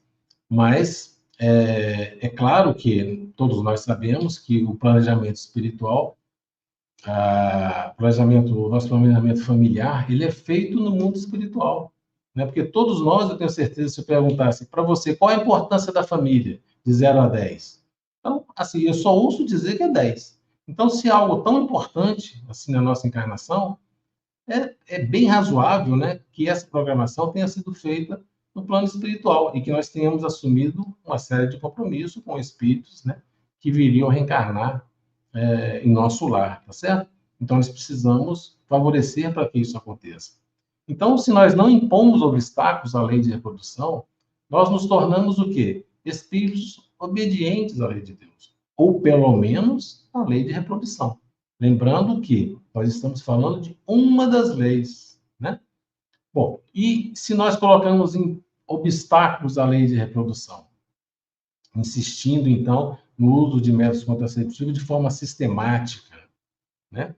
Mas é claro que todos nós sabemos que o planejamento espiritual, o nosso planejamento familiar, ele é feito no mundo espiritual, né? Porque todos nós, eu tenho certeza, se eu perguntasse para você qual a importância da família, de 0 a 10. Então, assim, eu só ouço dizer que é 10. Então, se é algo tão importante, assim, na nossa encarnação, é bem razoável, né, que essa programação tenha sido feita no plano espiritual e que nós tenhamos assumido uma série de compromissos com espíritos, né, que viriam reencarnar em nosso lar, tá certo? Então, nós precisamos favorecer para que isso aconteça. Então, se nós não impomos obstáculos à lei de reprodução, nós nos tornamos o quê? Espíritos obedientes à lei de Deus, ou pelo menos à lei de reprodução. Lembrando que nós estamos falando de uma das leis, né? Bom, e se nós colocamos em obstáculos à lei de reprodução, insistindo, então, no uso de métodos contraceptivos de forma sistemática, né?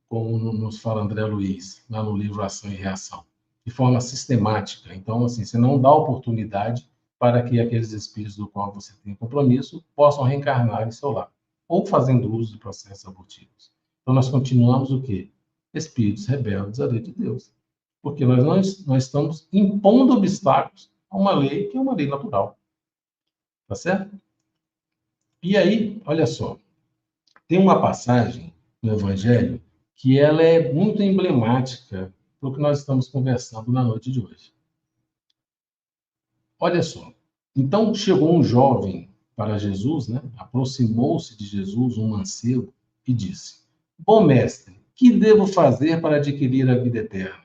Como nos fala André Luiz, lá no livro Ação e Reação, de forma sistemática. Então, assim, você não dá oportunidade para que aqueles espíritos do qual você tem compromisso possam reencarnar em seu lar, ou fazendo uso de processos abortivos. Então, nós continuamos o quê? Espíritos rebeldes à lei de Deus. Porque nós estamos impondo obstáculos a uma lei que é uma lei natural. Tá certo? E aí, olha só, tem uma passagem no Evangelho que ela é muito emblemática para o que nós estamos conversando na noite de hoje. Olha só. Então, chegou um jovem para Jesus, né? Aproximou-se de Jesus, um mancebo, e disse: Bom mestre, que devo fazer para adquirir a vida eterna?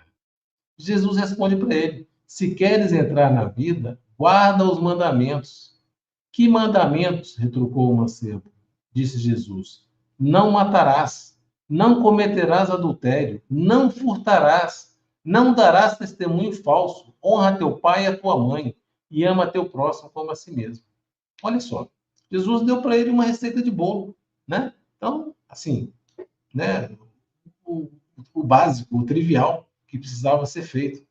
Jesus responde para ele: Se queres entrar na vida, guarda os mandamentos. Que mandamentos? Retrucou o mancebo. Disse Jesus: Não matarás, não cometerás adultério, não furtarás, não darás testemunho falso, honra teu pai e a tua mãe, e ama teu próximo como a si mesmo. Olha só, Jesus deu para ele uma receita de bolo, né? Então, assim, né? O básico, o trivial que precisava ser feito.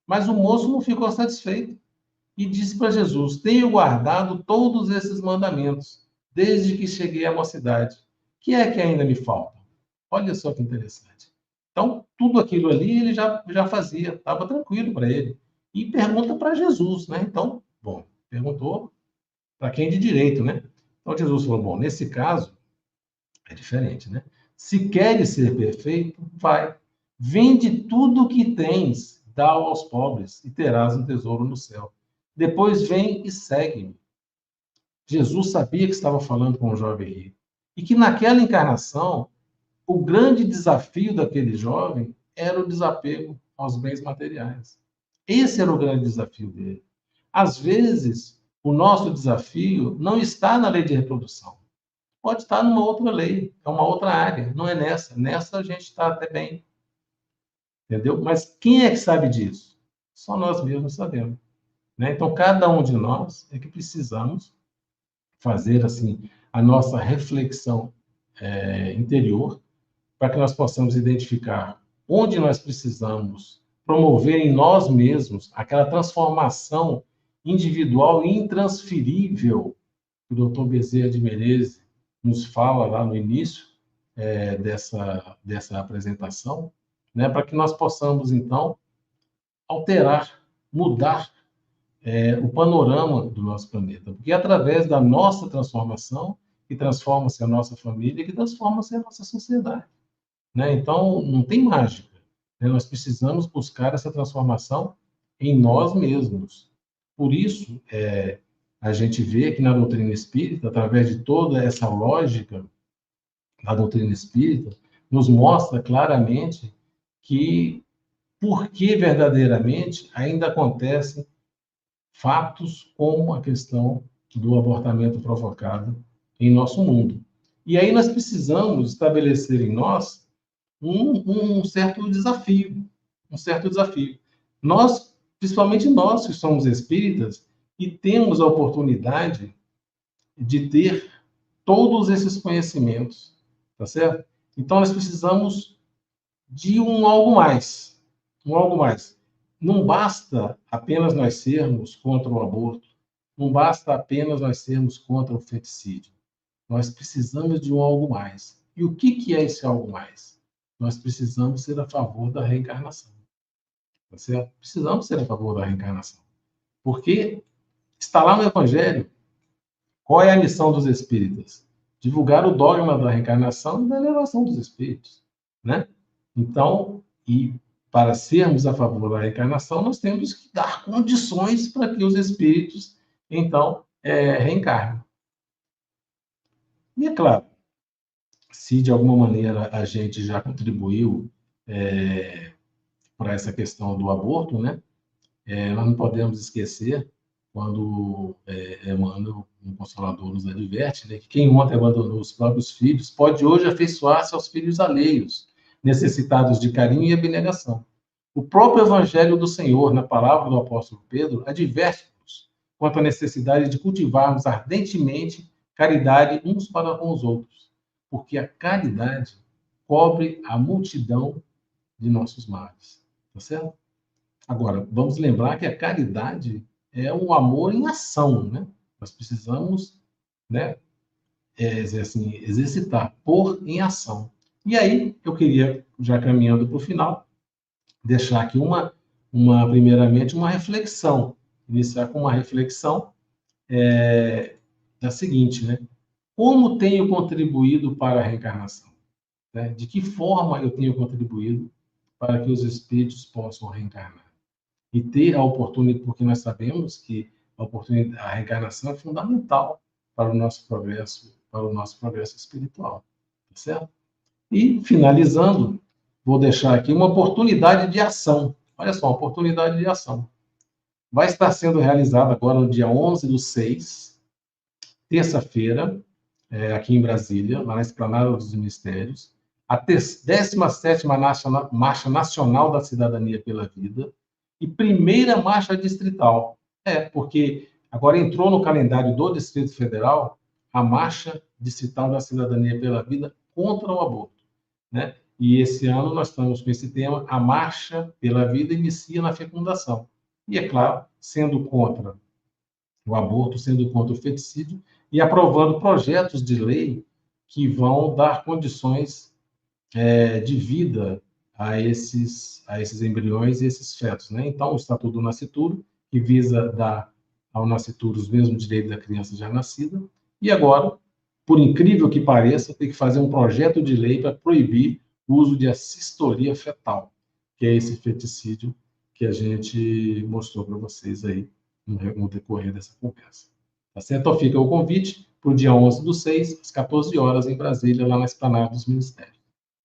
Mas o moço não ficou satisfeito e disse para Jesus: Tenho guardado todos esses mandamentos desde que cheguei à mocidade. Que é que ainda me falta? Olha só que interessante. Então, tudo aquilo ali ele já fazia, estava tranquilo para ele. E pergunta para Jesus, né? Então, bom, perguntou para quem de direito, né? Então, Jesus falou: Bom, nesse caso, é diferente, né? Se queres ser perfeito, vai. Vende tudo o que tens, dá aos pobres, e terás um tesouro no céu. Depois vem e segue-me. Jesus sabia que estava falando com um jovem rico. E que naquela encarnação, o grande desafio daquele jovem era o desapego aos bens materiais. Esse era o grande desafio dele. Às vezes, o nosso desafio não está na lei de reprodução. Pode estar numa outra lei, é uma outra área, não é nessa. Nessa a gente está até bem. Entendeu? Mas quem é que sabe disso? Só nós mesmos sabemos. Né? Então, cada um de nós é que precisamos fazer assim a nossa reflexão interior para que nós possamos identificar onde nós precisamos promover em nós mesmos aquela transformação individual e intransferível que o Dr. Bezerra de Menezes nos fala lá no início dessa apresentação, né, para que nós possamos, então, alterar, mudar o panorama do nosso planeta. Porque é através da nossa transformação que transforma-se a nossa família, que transforma-se a nossa sociedade. Né? Então, não tem mágica. Né? Nós precisamos buscar essa transformação em nós mesmos. Por isso, a gente vê que na doutrina espírita, através de toda essa lógica da doutrina espírita, nos mostra claramente que por que verdadeiramente ainda acontecem fatos como a questão do abortamento provocado em nosso mundo. E aí nós precisamos estabelecer em nós um certo desafio, Nós, principalmente nós que somos espíritas e temos a oportunidade de ter todos esses conhecimentos, tá certo? Então nós precisamos de algo mais, Não basta apenas nós sermos contra o aborto, não basta apenas nós sermos contra o feticídio. Nós precisamos de algo mais. E o que é esse algo mais? Nós precisamos ser a favor da reencarnação. Tá certo? Precisamos ser a favor da reencarnação. Porque está lá no Evangelho. Qual é a missão dos espíritas? Divulgar o dogma da reencarnação e da elevação dos espíritos, né? Então, para sermos a favor da reencarnação, nós temos que dar condições para que os espíritos, então, reencarnem. E é claro, se de alguma maneira a gente já contribuiu para essa questão do aborto, né? Nós não podemos esquecer, quando Emmanuel, um Consolador, nos adverte, né, que quem ontem abandonou os próprios filhos pode hoje afeiçoar-se aos filhos alheios, necessitados de carinho e abnegação. O próprio Evangelho do Senhor, na palavra do apóstolo Pedro, adverte-nos quanto à necessidade de cultivarmos ardentemente caridade uns para com os outros, porque a caridade cobre a multidão de nossos males. Tá certo? Agora, vamos lembrar que a caridade é um amor em ação, né? Nós precisamos, né, exercitar, pôr em ação. E aí, eu queria, já caminhando para o final, deixar aqui primeiramente, uma reflexão. Iniciar com uma reflexão da seguinte, né? Como tenho contribuído para a reencarnação? Né? De que forma eu tenho contribuído para que os espíritos possam reencarnar? E ter a oportunidade, porque nós sabemos que a reencarnação é fundamental para o nosso progresso espiritual, tá certo? E, finalizando, vou deixar aqui uma oportunidade de ação. Olha só, uma oportunidade de ação. Vai estar sendo realizada agora no dia 11/6, terça-feira, aqui em Brasília, lá na Esplanada dos Ministérios, a 17ª Marcha Nacional da Cidadania pela Vida e primeira Marcha Distrital. Porque agora entrou no calendário do Distrito Federal a Marcha Distrital da Cidadania pela Vida contra o aborto, né? E esse ano nós estamos com esse tema, a Marcha pela Vida inicia na fecundação. E, é claro, sendo contra o aborto, sendo contra o feticídio e aprovando projetos de lei que vão dar condições de vida a esses embriões e esses fetos, né? Então, o Estatuto do Nascituro, que visa dar ao nascituro os mesmos direitos da criança já nascida, e agora, por incrível que pareça, tem que fazer um projeto de lei para proibir o uso de assistolia fetal, que é esse feticídio que a gente mostrou para vocês aí no decorrer dessa conversa. Tá certo? Então fica o convite para o dia 11/6, às 14 horas, em Brasília, lá na Esplanada dos Ministérios.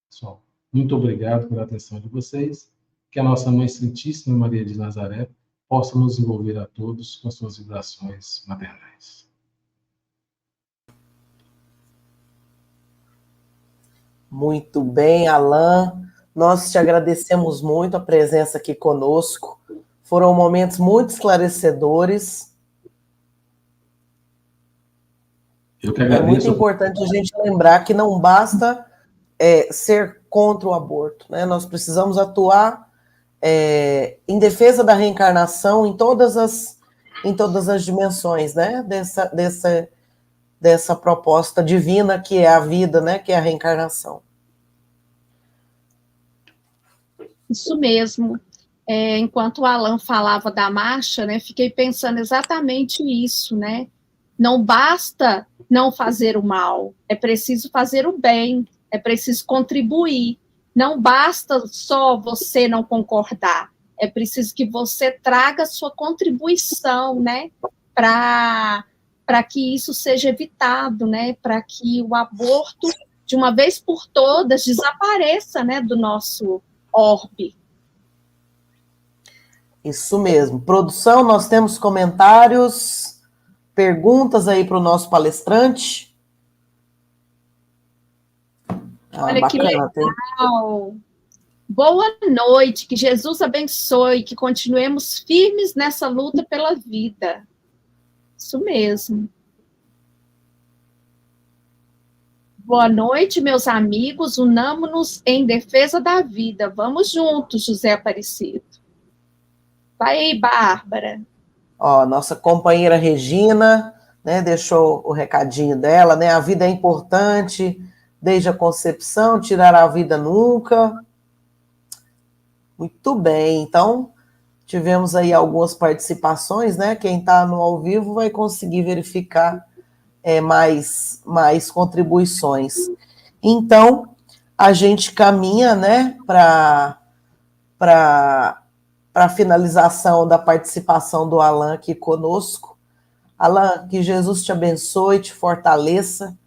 Pessoal, muito obrigado pela atenção de vocês. Que a nossa Mãe Santíssima Maria de Nazaré possa nos envolver a todos com as suas vibrações maternais. Muito bem, Alain. Nós te agradecemos muito a presença aqui conosco. Foram momentos muito esclarecedores. Eu que agradeço. É muito importante a gente lembrar que não basta ser contra o aborto, né? Nós precisamos atuar em defesa da reencarnação em todas as dimensões, né? Dessa proposta divina que é a vida, né? Que é a reencarnação. Isso mesmo. Enquanto o Alain falava da marcha, né, fiquei pensando exatamente isso, né? Não basta não fazer o mal, é preciso fazer o bem, é preciso contribuir. Não basta só você não concordar, é preciso que você traga sua contribuição, né, para que isso seja evitado, né, para que o aborto, de uma vez por todas, desapareça, né, do nosso orbe. Isso mesmo. Produção, nós temos comentários, perguntas aí para o nosso palestrante. Olha que legal. Boa noite, que Jesus abençoe, que continuemos firmes nessa luta pela vida. Isso mesmo. Boa noite, meus amigos, unamo-nos em defesa da vida. Vamos juntos, José Aparecido. Vai aí, Bárbara. Ó, nossa companheira Regina, né, deixou o recadinho dela, né? A vida é importante, desde a concepção, tirar a vida nunca. Muito bem, então tivemos aí algumas participações, né? Quem está no ao vivo vai conseguir verificar mais contribuições. Então, a gente caminha, né, para a finalização da participação do Alan aqui conosco. Alan, que Jesus te abençoe, te fortaleça,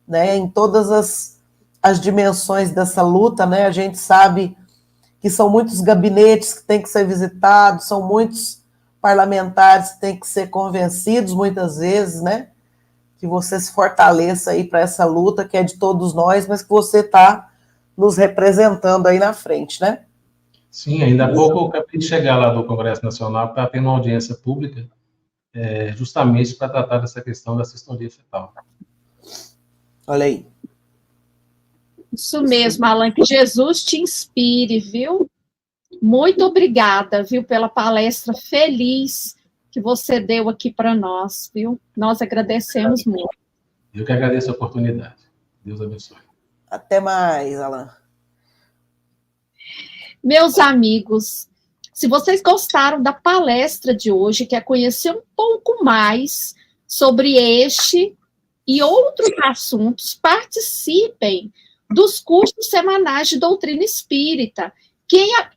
né, em todas as dimensões dessa luta, né? A gente sabe que são muitos gabinetes que têm que ser visitados, são muitos parlamentares que têm que ser convencidos muitas vezes, né? Que você se fortaleça aí para essa luta que é de todos nós, mas que você está nos representando aí na frente, né? Sim, ainda há pouco eu acabei de chegar lá do Congresso Nacional, que está tendo uma audiência pública, justamente para tratar dessa questão da assistolia fetal. Olha aí. Isso mesmo, Alan, que Jesus te inspire, viu? Muito obrigada, viu, pela palestra feliz que você deu aqui para nós, viu? Nós agradecemos muito. Eu que agradeço a oportunidade. Deus abençoe. Até mais, Alan. Meus amigos, se vocês gostaram da palestra de hoje, quer conhecer um pouco mais sobre este e outros assuntos, participem dos cursos semanais de doutrina espírita,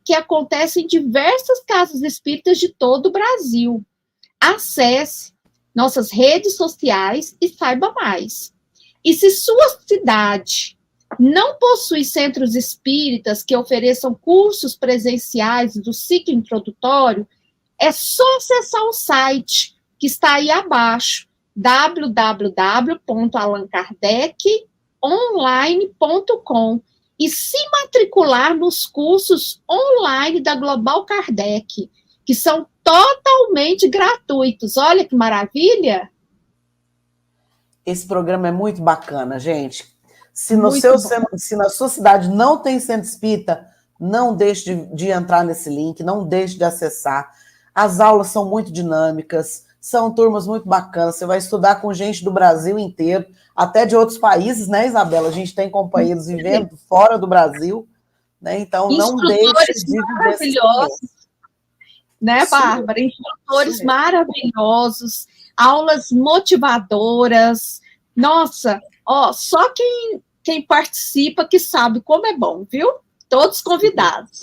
que acontecem em diversas casas espíritas de todo o Brasil. Acesse nossas redes sociais e saiba mais. E se sua cidade não possui centros espíritas que ofereçam cursos presenciais do ciclo introdutório, é só acessar o site que está aí abaixo, www.alankardec.online.com, e se matricular nos cursos online da Global Kardec, que são totalmente gratuitos. Olha que maravilha! Esse programa é muito bacana, gente. Se na sua cidade não tem centro espírita, não deixe de entrar nesse link, não deixe de acessar. As aulas são muito dinâmicas, são turmas muito bacanas. Você vai estudar com gente do Brasil inteiro, até de outros países, né, Isabela? A gente tem companheiros vivendo fora do Brasil, né? Então não deixe de viver esse momento. Né, Bárbara? Instrutores maravilhosos, aulas motivadoras. Nossa, ó, só quem participa que sabe como é bom, viu? Todos convidados.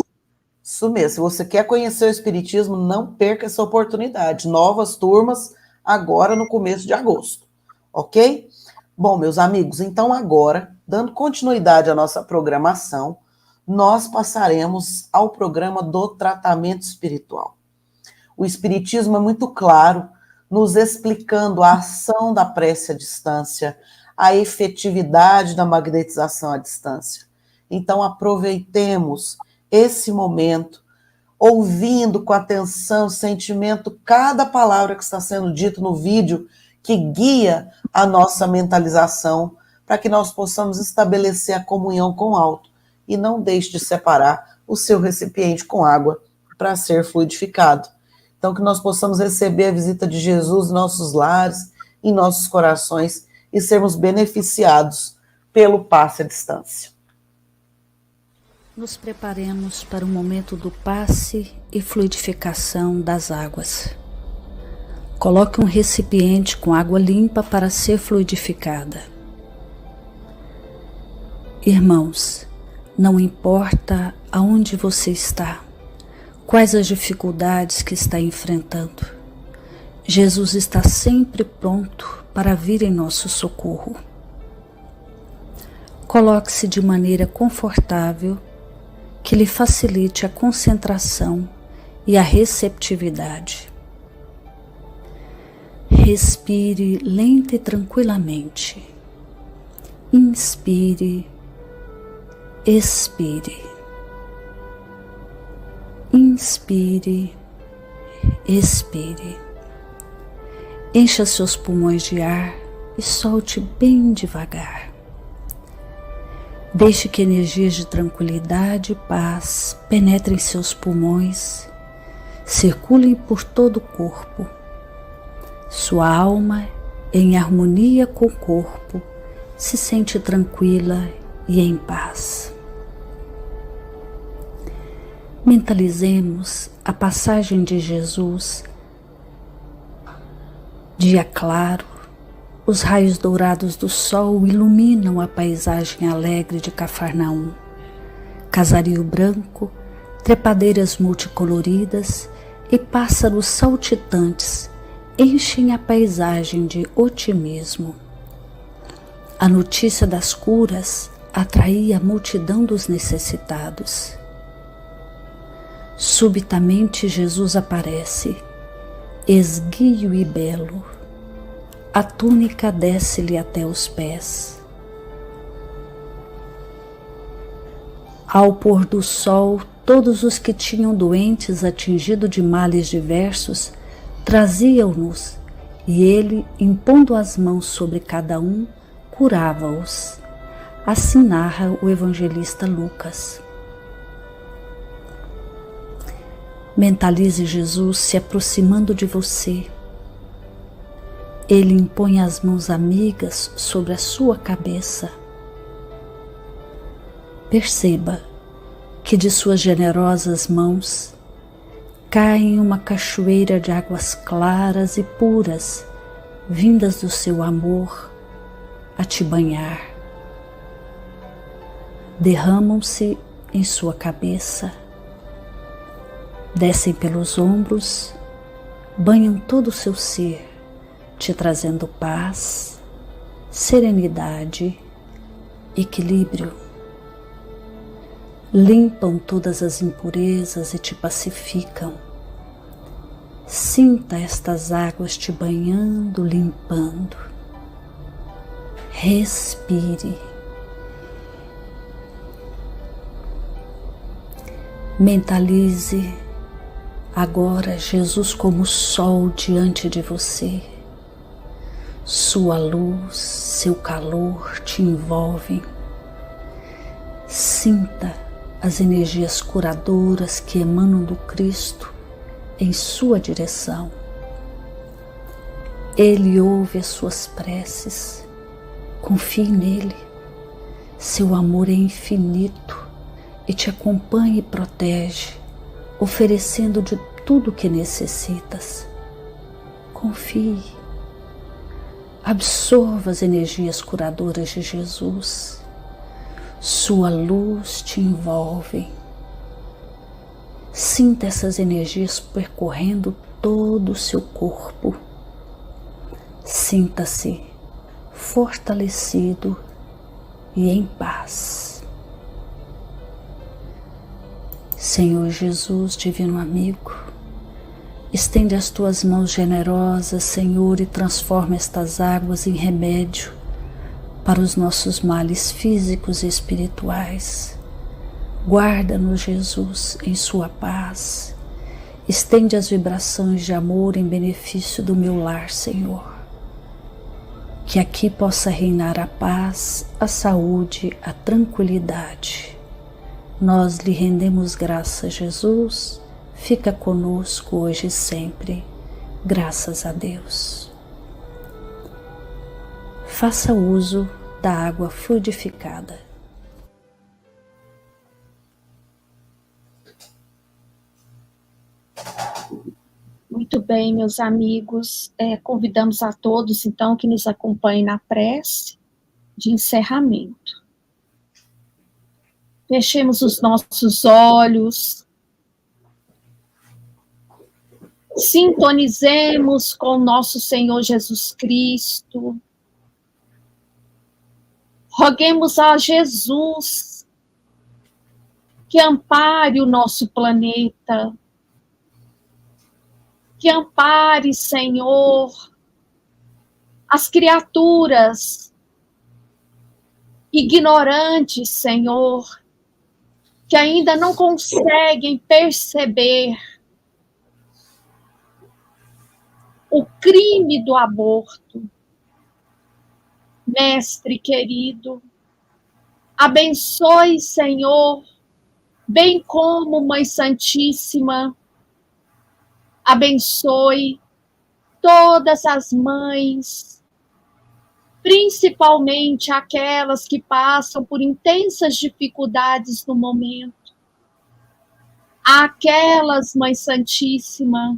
Isso mesmo. Se você quer conhecer o Espiritismo, não perca essa oportunidade. Novas turmas agora no começo de agosto, ok? Bom, meus amigos, então agora, dando continuidade à nossa programação, nós passaremos ao programa do tratamento espiritual. O Espiritismo é muito claro, nos explicando a ação da prece à distância, a efetividade da magnetização à distância. Então, aproveitemos esse momento, ouvindo com atenção, sentimento, cada palavra que está sendo dita no vídeo, que guia a nossa mentalização, para que nós possamos estabelecer a comunhão com o alto, e não deixe de separar o seu recipiente com água para ser fluidificado. Então, que nós possamos receber a visita de Jesus em nossos lares, em nossos corações, e sermos beneficiados pelo passe à distância. Nos preparemos para o momento do passe e fluidificação das águas. Coloque um recipiente com água limpa para ser fluidificada. Irmãos, não importa aonde você está, quais as dificuldades que está enfrentando, Jesus está sempre pronto para vir em nosso socorro. Coloque-se de maneira confortável, que lhe facilite a concentração e a receptividade. Respire lenta e tranquilamente. Inspire, expire. Inspire, expire. Encha seus pulmões de ar e solte bem devagar. Deixe que energias de tranquilidade e paz penetrem seus pulmões, circulem por todo o corpo. Sua alma, em harmonia com o corpo, se sente tranquila e em paz. Mentalizemos a passagem de Jesus. Dia claro, os raios dourados do sol iluminam a paisagem alegre de Cafarnaum. Casario branco, trepadeiras multicoloridas e pássaros saltitantes enchem a paisagem de otimismo. A notícia das curas atraía a multidão dos necessitados. Subitamente Jesus aparece, esguio e belo. A túnica desce-lhe até os pés. Ao pôr do sol, todos os que tinham doentes atingidos de males diversos traziam-nos, e ele, impondo as mãos sobre cada um, curava-os. Assim narra o evangelista Lucas. Mentalize Jesus se aproximando de você. Ele impõe as mãos amigas sobre a sua cabeça. Perceba que de suas generosas mãos cai uma cachoeira de águas claras e puras, vindas do seu amor, a te banhar. Derramam-se em sua cabeça, descem pelos ombros, banham todo o seu ser, te trazendo paz, serenidade, equilíbrio. Limpam todas as impurezas e te pacificam. Sinta estas águas te banhando, limpando. Respire. Mentalize agora Jesus como sol diante de você. Sua luz, seu calor te envolvem. Sinta as energias curadoras que emanam do Cristo em sua direção. Ele ouve as suas preces. Confie nele. Seu amor é infinito e te acompanha e protege, oferecendo de tudo o que necessitas. Confie. Absorva as energias curadoras de Jesus. Sua luz te envolve. Sinta essas energias percorrendo todo o seu corpo. Sinta-se fortalecido e em paz. Senhor Jesus, divino amigo, estende as tuas mãos generosas, Senhor, e transforma estas águas em remédio para os nossos males físicos e espirituais. Guarda-nos, Jesus, em sua paz. Estende as vibrações de amor em benefício do meu lar, Senhor. Que aqui possa reinar a paz, a saúde, a tranquilidade. Nós lhe rendemos graças, Jesus. Fica conosco hoje e sempre. Graças a Deus. Faça uso da água fluidificada. Muito bem, meus amigos, convidamos a todos, então, que nos acompanhem na prece de encerramento. Fechemos os nossos olhos, sintonizemos com nosso Senhor Jesus Cristo, roguemos a Jesus que ampare o nosso planeta, que ampare, Senhor, as criaturas ignorantes, Senhor, que ainda não conseguem perceber o crime do aborto. Mestre querido, abençoe, Senhor, bem como Mãe Santíssima, abençoe todas as mães, principalmente aquelas que passam por intensas dificuldades no momento. Aquelas, Mãe Santíssima,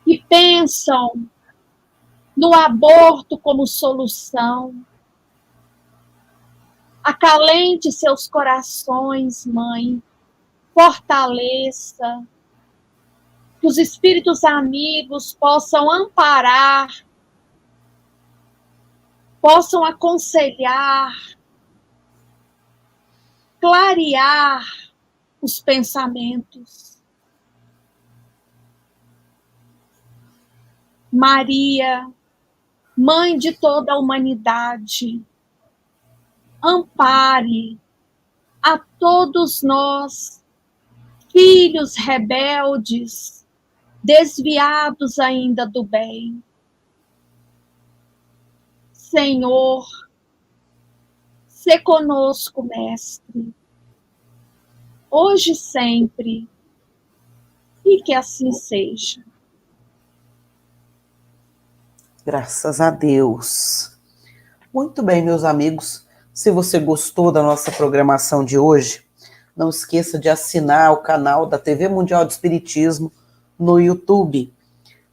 que pensam no aborto como solução. Acalente seus corações, Mãe, fortaleça, que os espíritos amigos possam amparar, possam aconselhar, clarear os pensamentos. Maria, Mãe de toda a humanidade, ampare a todos nós, filhos rebeldes, desviados ainda do bem. Senhor, sê conosco, Mestre, hoje e sempre, e que assim seja. Graças a Deus. Muito bem, meus amigos. Se você gostou da nossa programação de hoje, não esqueça de assinar o canal da TV Mundial de Espiritismo no YouTube.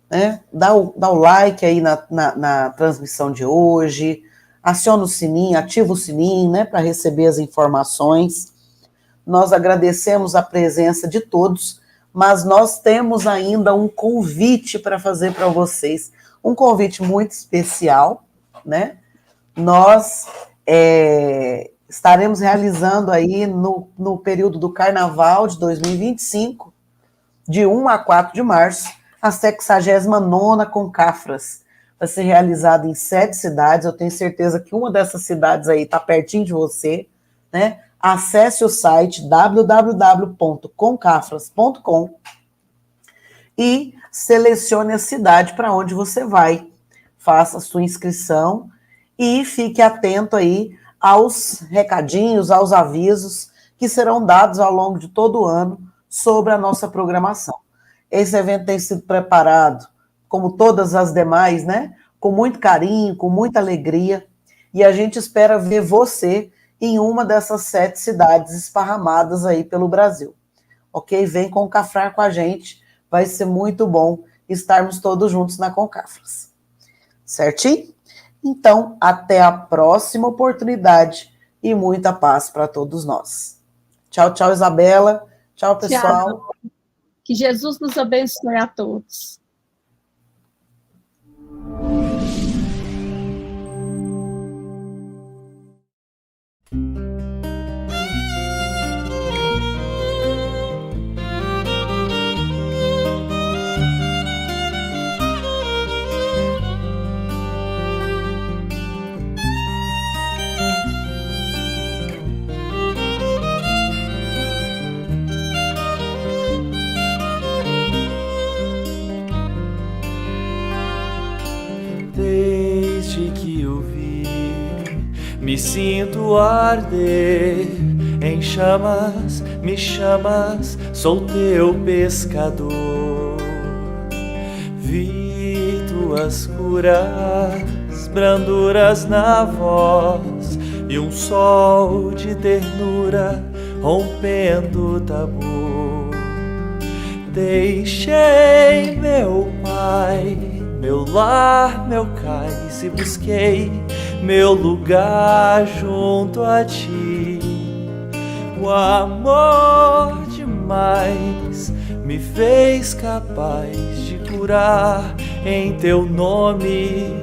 Né? Dá o like aí na transmissão de hoje, aciona o sininho, ativa o sininho, né, para receber as informações. Nós agradecemos a presença de todos, mas nós temos ainda um convite para fazer para vocês. Um convite muito especial, né? Nós estaremos realizando aí no período do Carnaval de 2025, de 1 a 4 de março, a 69ª Concafras. Vai ser realizado em 7 cidades, eu tenho certeza que uma dessas cidades aí está pertinho de você, né? Acesse o site www.concafras.com e selecione a cidade para onde você vai. Faça a sua inscrição e fique atento aí aos recadinhos, aos avisos que serão dados ao longo de todo o ano sobre a nossa programação. Esse evento tem sido preparado, como todas as demais, né? Com muito carinho, com muita alegria, e a gente espera ver você em uma dessas 7 cidades esparramadas aí pelo Brasil. Ok? Vem concafrar com a gente, vai ser muito bom estarmos todos juntos na Concafras. Certinho? Então, até a próxima oportunidade e muita paz para todos nós. Tchau, tchau, Isabela. Tchau, pessoal. Tchau. Que Jesus nos abençoe a todos. Desde que eu vi, me sinto arder em chamas, me chamas, sou teu pescador. Vi tuas curas, branduras na voz e um sol de ternura rompendo o tabu. Deixei meu pai, meu lar, meu cais, e busquei meu lugar junto a ti. O amor demais me fez capaz de curar em teu nome,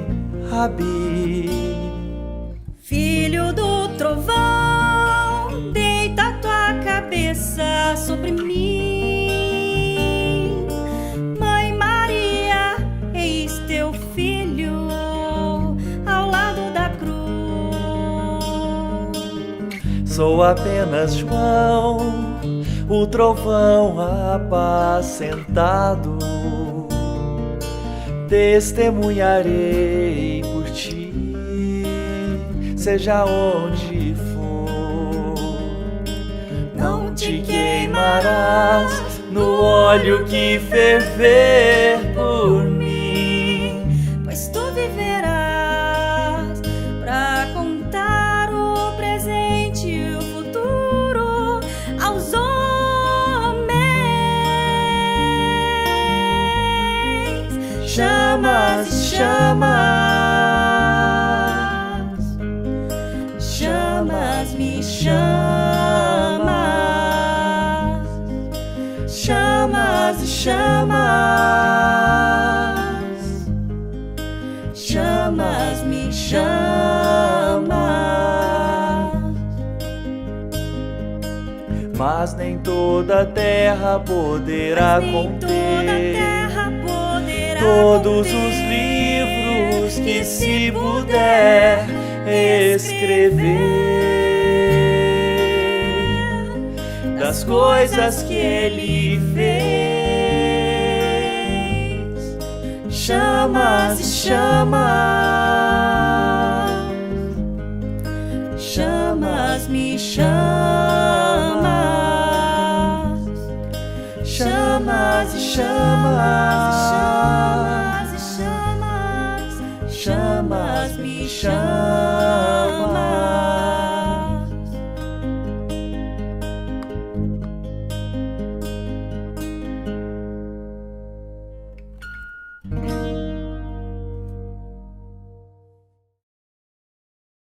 Rabi. Filho do trovão, deita tua cabeça sobre mim. sou apenas João, o trovão apacentado. Testemunharei por ti, seja onde for. Não te queimarás no óleo que ferver por mim, pois tu viverás pra contar o presente e o futuro aos homens. Chamas e chamas, chamas, me chamas, chamas e chamas, chamas, me chamas. mas nem toda a terra poderá conter todos os livros que se puder escrever das coisas que ele fez. Chamas e chamas, chamas, me chamas, chamas e chamas, chamas, me chamas.